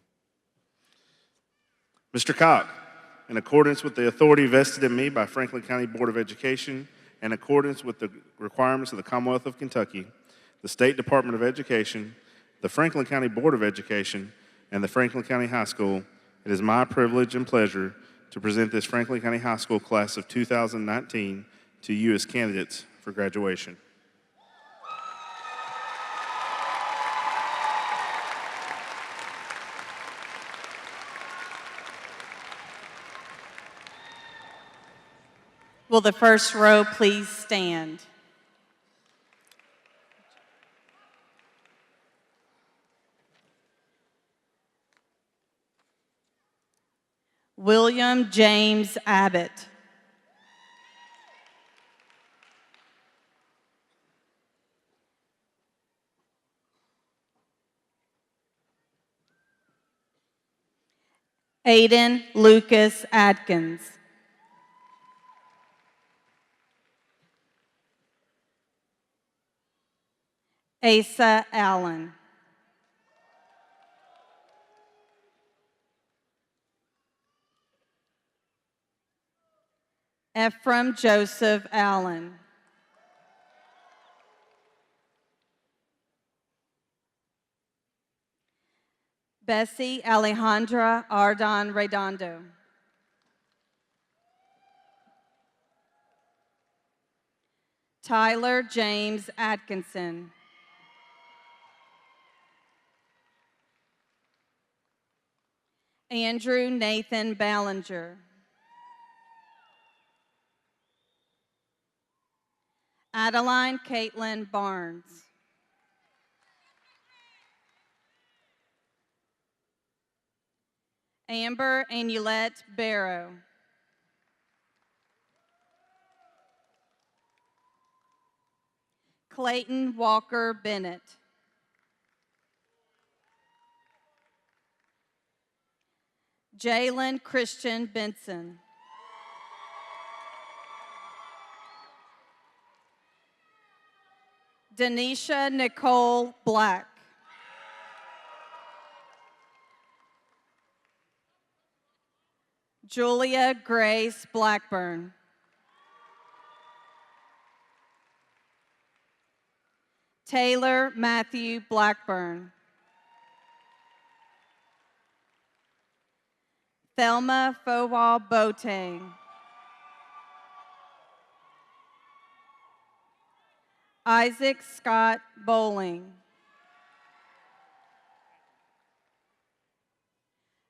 Mr. Cock, in accordance with the authority vested in me by Franklin County Board of Education, in accordance with the requirements of the Commonwealth of Kentucky, the State Department of Education, the Franklin County Board of Education, and the Franklin County High School, it is my privilege and pleasure to present this Franklin County High School class of 2019 to you as candidates for graduation. Will the first row please stand? William James Abbott. Aiden Lucas Adkins. Asa Allen. Ephraim Joseph Allen. Bessie Alejandra Ardon Redondo. Tyler James Atkinson. Andrew Nathan Ballinger. Adeline Caitlin Barnes. Amber Anulette Barrow. Clayton Walker Bennett. Jalen Christian Benson. Denisha Nicole Black. Julia Grace Blackburn. Taylor Matthew Blackburn. Thelma Fowa Boateng. Isaac Scott Bowling.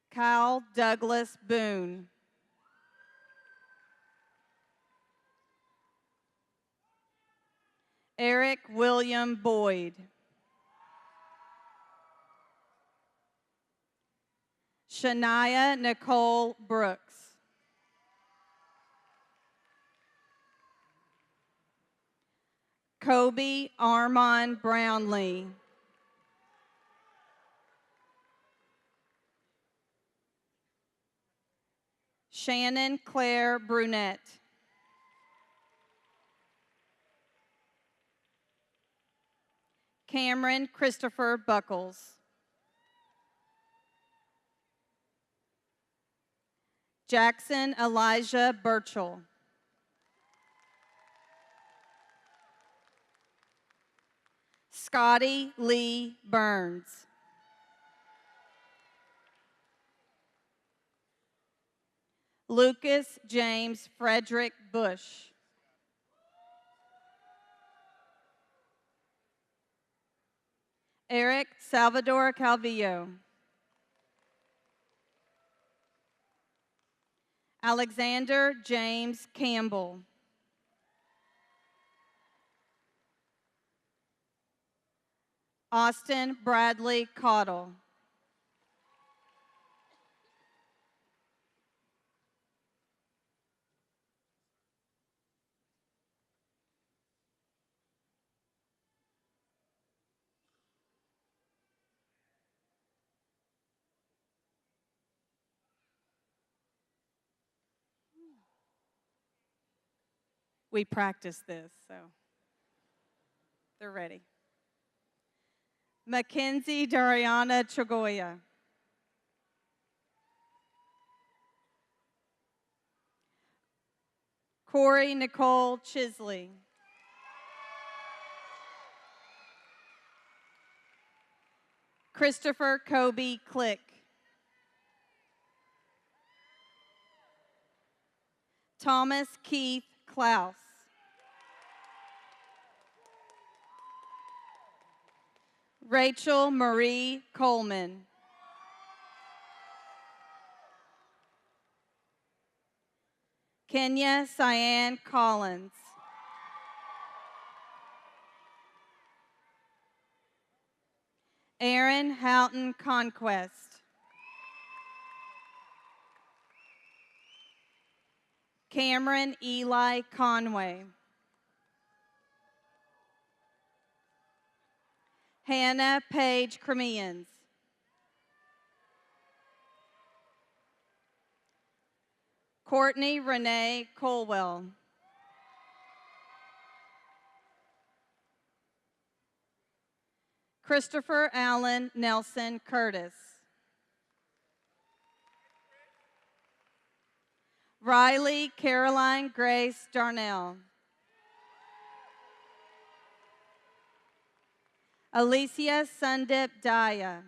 Kyle Douglas Boone. Eric William Boyd. Shania Nicole Brooks. Kobe Armand Brownlee. Shannon Claire Brunette. Cameron Christopher Buckles. Jackson Elijah Burchell. Scotty Lee Burns. Lucas James Frederick Bush. Eric Salvador Calvillo. Alexander James Campbell. Austin Bradley Cottle. We practiced this, so they're ready. Mackenzie Dariana Chagoya. Corey Nicole Chisley. Christopher Kobe Click. Thomas Keith Klaus. Rachel Marie Coleman. Kenya Cyan Collins. Aaron Houghton Conquest. Cameron Eli Conway. Hannah Paige Cremians. Courtney Renee Colwell. Christopher Allen Nelson Curtis. Riley Caroline Grace Darnell. Alicia Sundip Daya.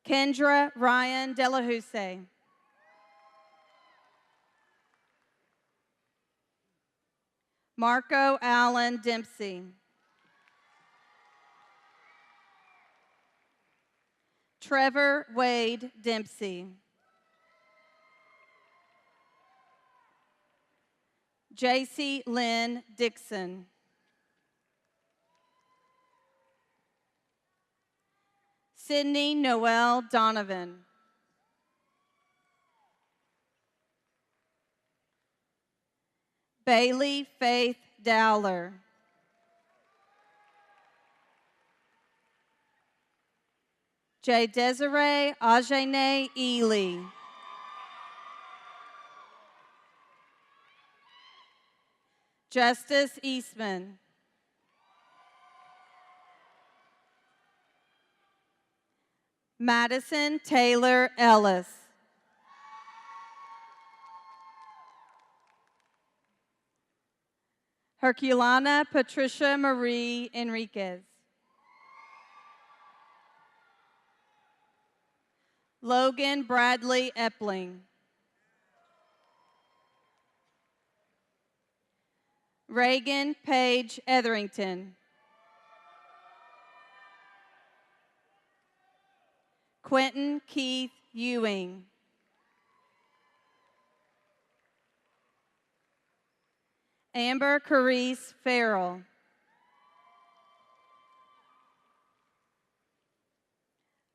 Kendra Ryan Delahousse. Marco Allen Dempsey. Trevor Wade Dempsey. JC Lynn Dixon. Sydney Noel Donovan. Bailey Faith Dowler. J. Desiree Ajene Ely. Justice Eastman. Madison Taylor Ellis. Herculana Patricia Marie Enriquez. Logan Bradley Epling. Reagan Paige Etherington. Quentin Keith Ewing. Amber Carice Farrell.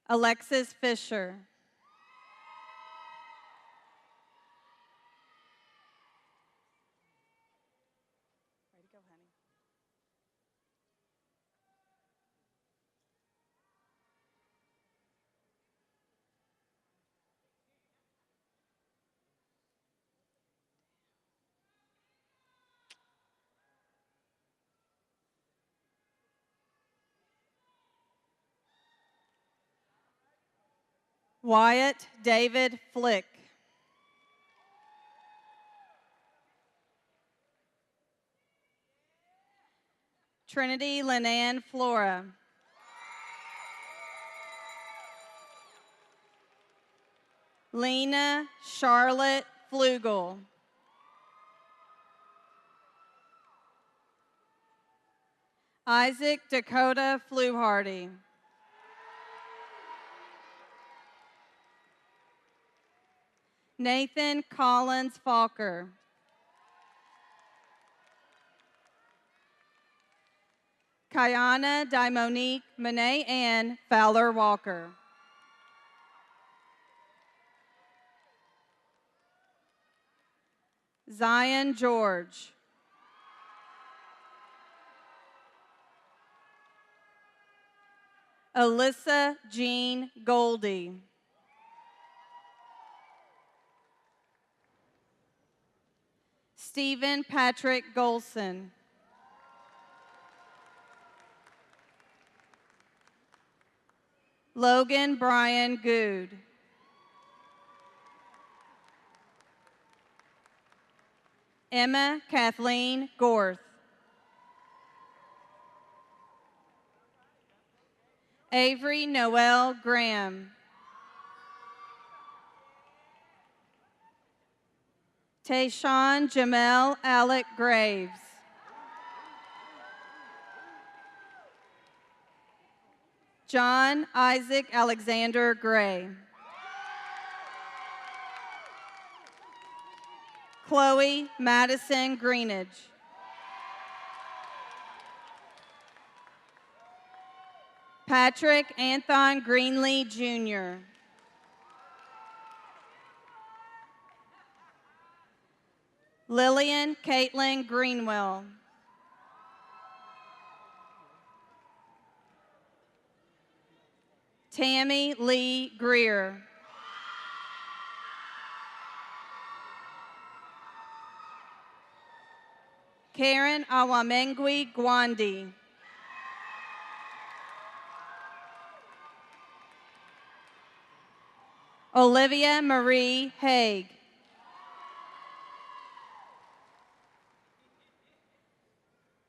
Alexis Fisher. Way to go, honey. Wyatt David Flick. Trinity Lenan Flora. Lena Charlotte Flugel. Isaac Dakota Fluharty. Nathan Collins Falker. Kayana Dimonique Monet Ann Fowler Walker. Zion George. Alyssa Jean Goldie. Stephen Patrick Golson. Logan Brian Good. Emma Kathleen Gorth. Avery Noel Graham. Tayshawn Jamel Alec Graves. John Isaac Alexander Gray. Chloe Madison Greenidge. Patrick Anthon Greenlee Jr. Lillian Caitlin Greenwell. Tammy Lee Greer. Karen Awamengwi Gwandi. Olivia Marie Haig.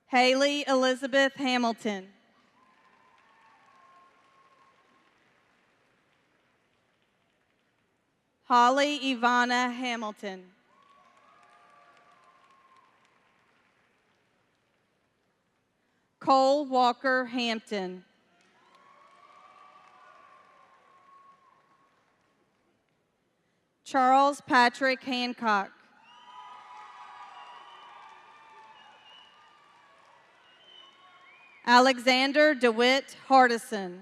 Haley Elizabeth Hamilton. Holly Ivana Hamilton. Cole Walker Hampton. Charles Patrick Hancock. Alexander DeWitt Hardison.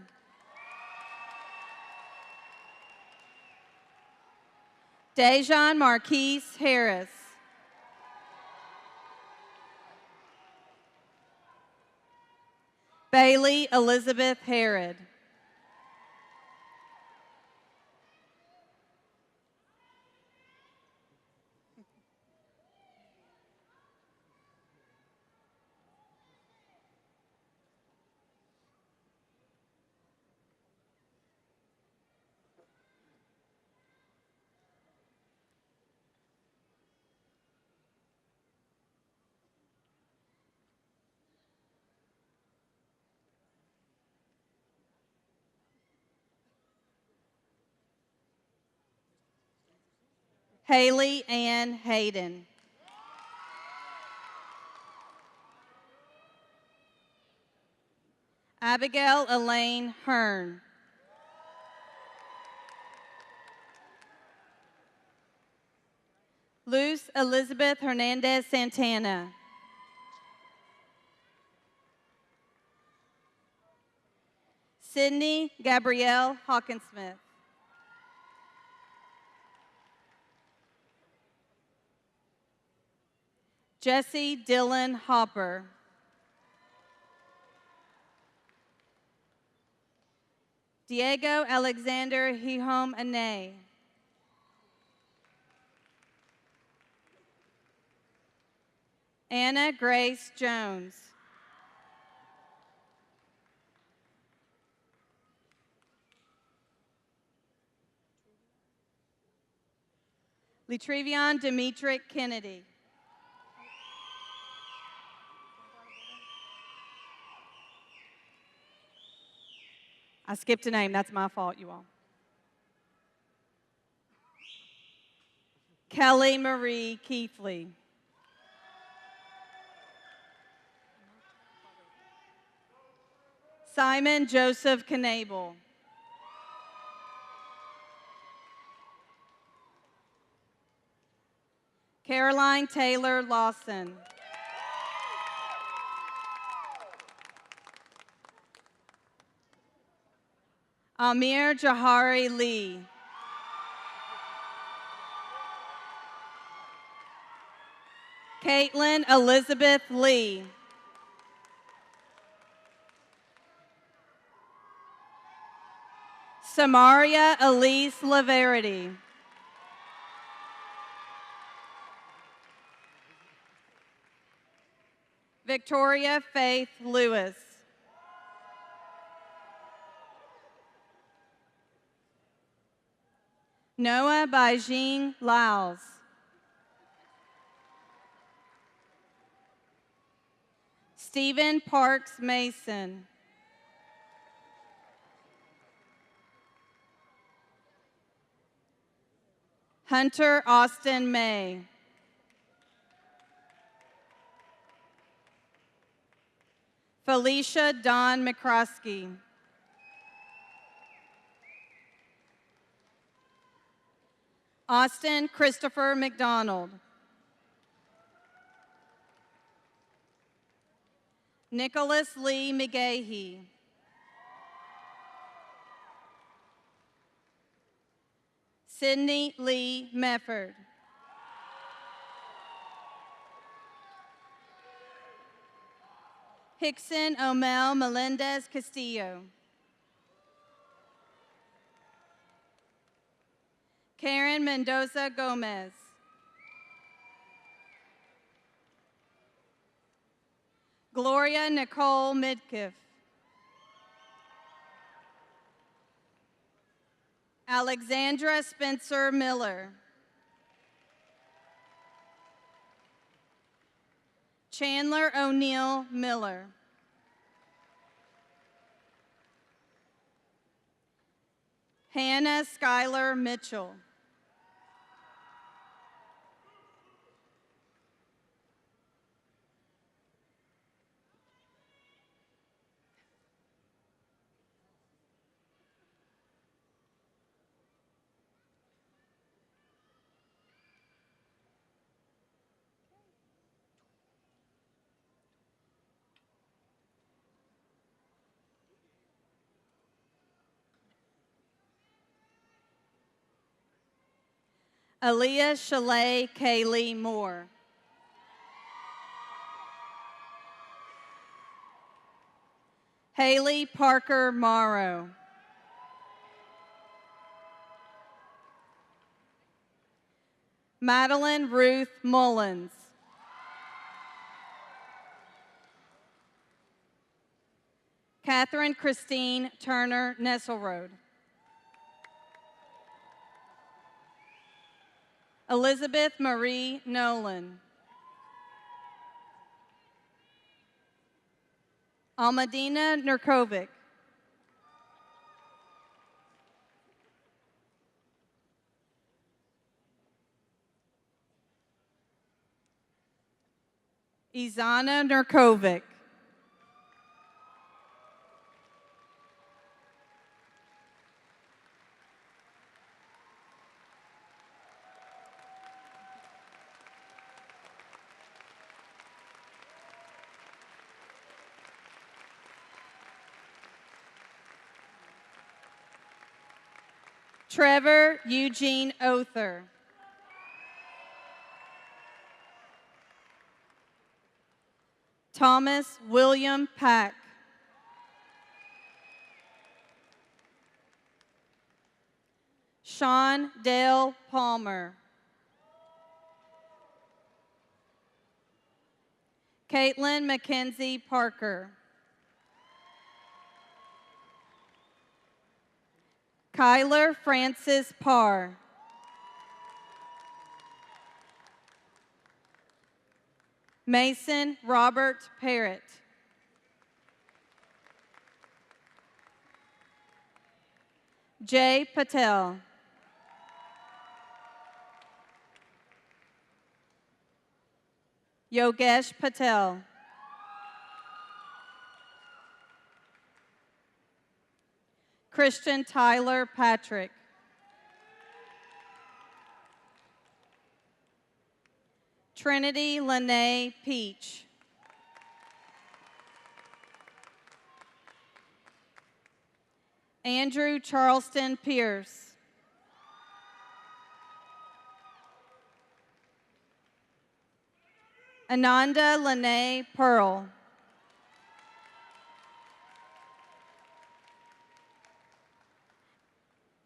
Dejan Marquise Harris. Bailey Elizabeth Harrod. Haley Ann Hayden. Abigail Elaine Hearn. Luz Elizabeth Hernandez Santana. Sydney Gabrielle Hawkinsmith. Jesse Dylan Hopper. Diego Alexander Hihom Ane. Anna Grace Jones. Letrevion Demetric Kennedy. I skipped a name. That's my fault, you all. Kelly Marie Keithley. Simon Joseph Knable. Caroline Taylor Lawson. Amir Jahari Lee. Caitlin Elizabeth Lee. Samaria Elise Laverity. Victoria Faith Lewis. Noah Baijing Laos. Stephen Parks Mason. Hunter Austin May. Felicia Dawn McCroskey. Austin Christopher McDonald. Nicholas Lee McGahee. Sydney Lee Mefford. Hickson Omel Melendez Castillo. Karen Mendoza Gomez. Gloria Nicole Midkiff. Alexandra Spencer Miller. Chandler O'Neill Miller. Hannah Schuyler Mitchell. Aaliyah Shalay Kaylee Moore. Haley Parker Morrow. Madeline Ruth Mullins. Catherine Christine Turner Nesselrode. Elizabeth Marie Nolan. Almadina Nurkovic. Izana Nurkovic. Trevor Eugene Other. Thomas William Pack. Sean Dale Palmer. Caitlin Mackenzie Parker. Kyler Francis Parr. Mason Robert Parrott. Jay Patel. Yogesh Patel. Christian Tyler Patrick. Trinity Lene Peach. Andrew Charleston Pierce. Ananda Lene Pearl.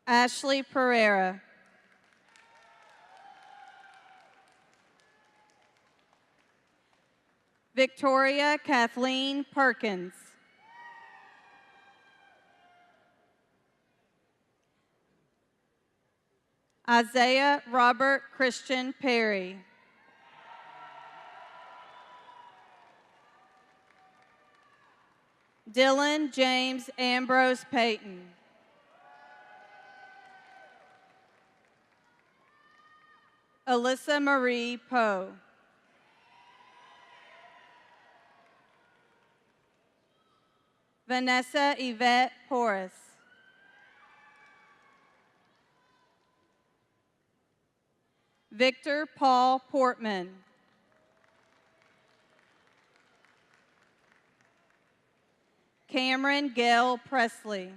Ashley Pereira. Victoria Kathleen Perkins. Isaiah Robert Christian Perry. Dylan James Ambrose Payton. Alyssa Marie Poe. Vanessa Yvette Porras. Victor Paul Portman. Cameron Gail Presley.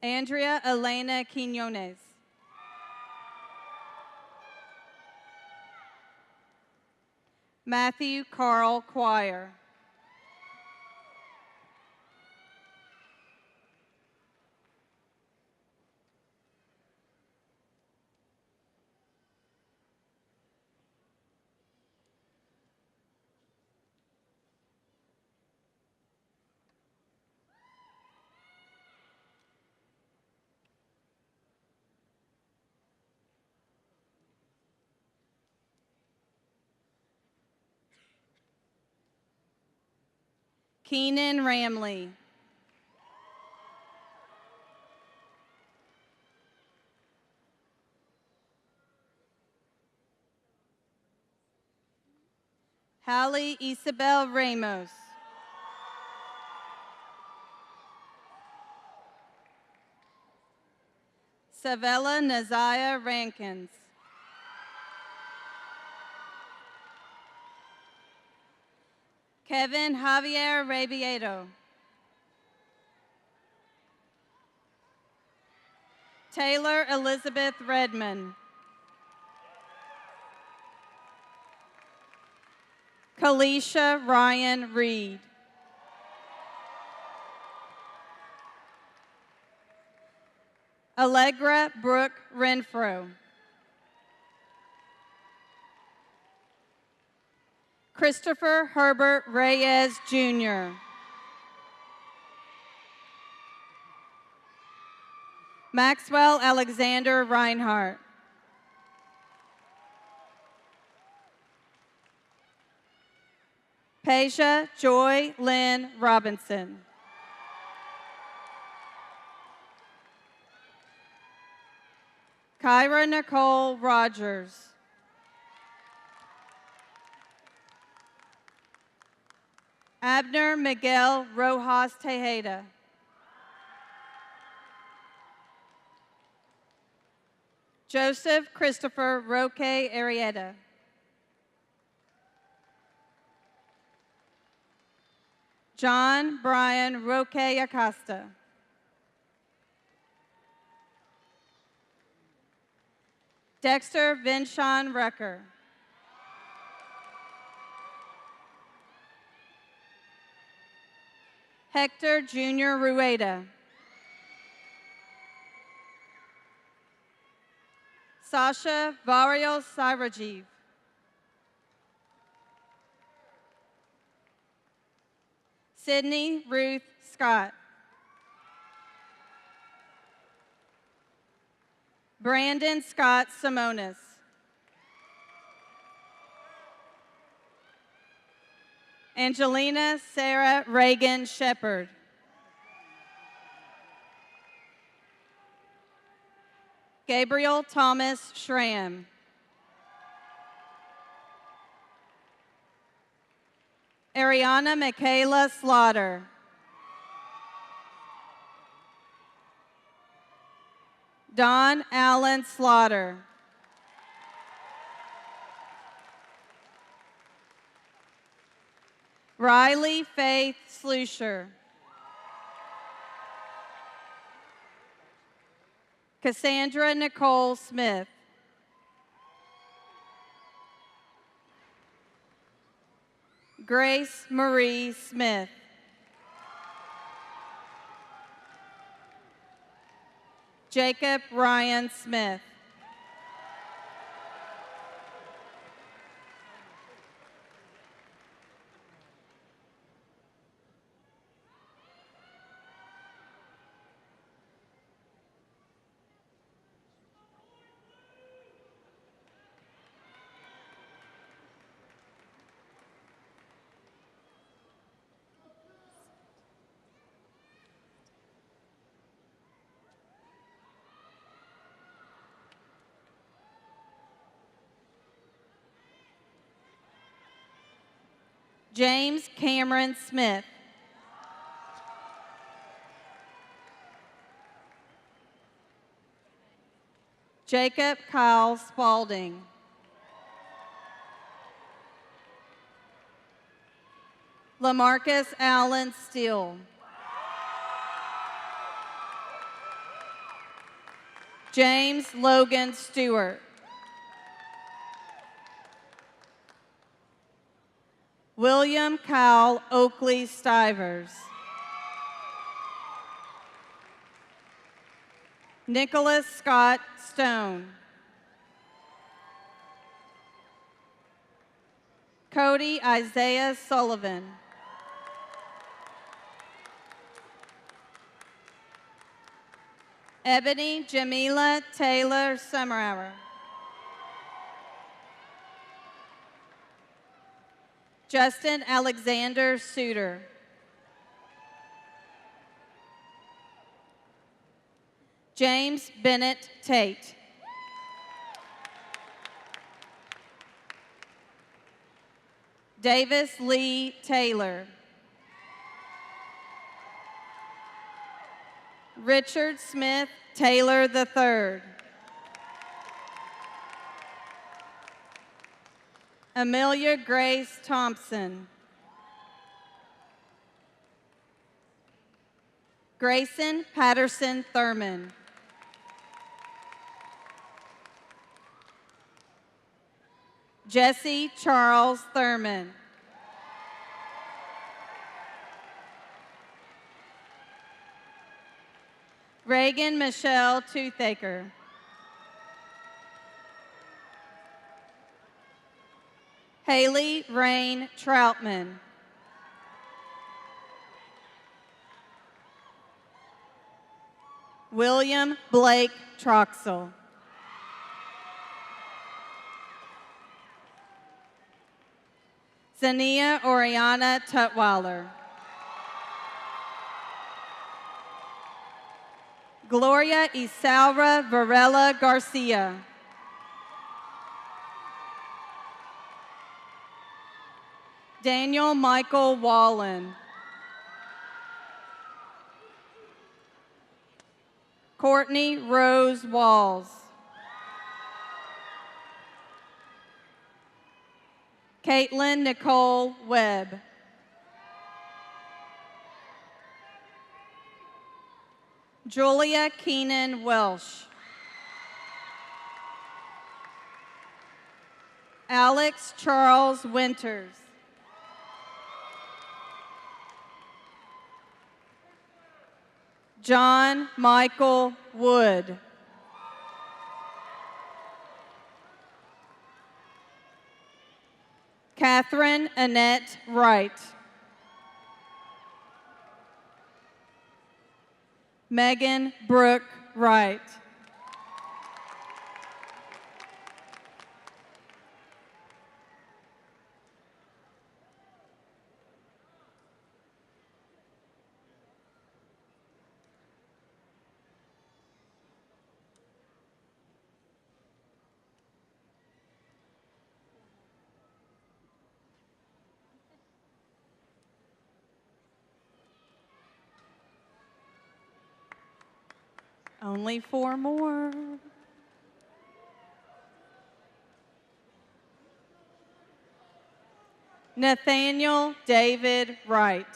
Andrea Elena Quinones. Matthew Carl Quire. Keenan Ramley. Hallie Isabel Ramos. Savella Naziah Rankins. Kevin Javier Rabieto. Taylor Elizabeth Redmond. Kalisha Ryan Reed. Allegra Brooke Renfro. Christopher Herbert Reyes, Jr. Maxwell Alexander Reinhardt. Peja Joy Lynn Robinson. Kyra Nicole Rogers. Abner Miguel Rojas Tejeda. Joseph Christopher Roque Arieta. John Brian Roque Acosta. Dexter Vinchon Rucker. Hector Jr. Rueda. Sasha Varios Sirajiv. Sydney Ruth Scott. Brandon Scott Simonis. Angelina Sarah Reagan Shepard. Gabriel Thomas Schramm. Ariana Michaela Slaughter. Don Allen Slaughter. Riley Faith Slusher. Cassandra Nicole Smith. Grace Marie Smith. Jacob Ryan Smith. James Cameron Smith. Jacob Kyle Spalding. Lamarcus Allen Steele. James Logan Stewart. William Kyle Oakley Stivers. Nicholas Scott Stone. Cody Isaiah Sullivan. Ebony Jamila Taylor Summerhour. Justin Alexander Suter. James Bennett Tate. Davis Lee Taylor. Richard Smith Taylor III. Amelia Grace Thompson. Grayson Patterson Thurman. Jesse Charles Thurman. Reagan Michelle Toothaker. Haley Rain Troutman. William Blake Troxel. Zania Oriana Tutwiler. Gloria Isaura Varela Garcia. Daniel Michael Wallen. Courtney Rose Walls. Caitlin Nicole Webb. Julia Keenan Welsh. Alex Charles Winters. John Michael Wood. Catherine Annette Wright. Megan Brooke Wright. Only 4 more. Nathaniel David Wright.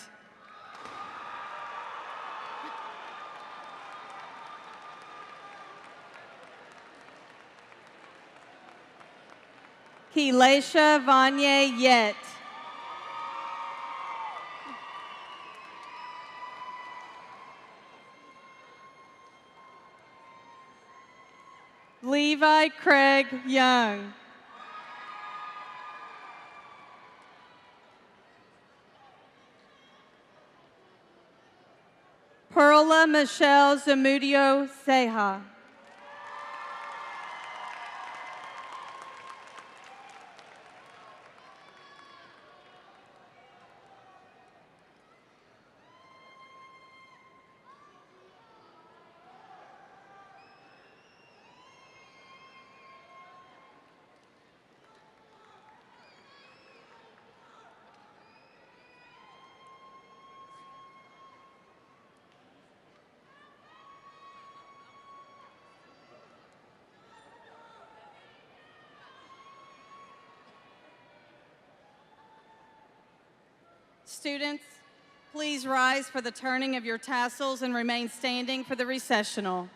Kelasha Vanye Yet. Levi Craig Young. Perla Michelle Zamudio Seha. Students, please rise for the turning of your tassels and remain standing for the recessional.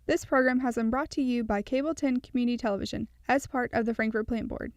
This program has been brought to you by Cable 10 Community Television as part of the Frankfort Plant Board.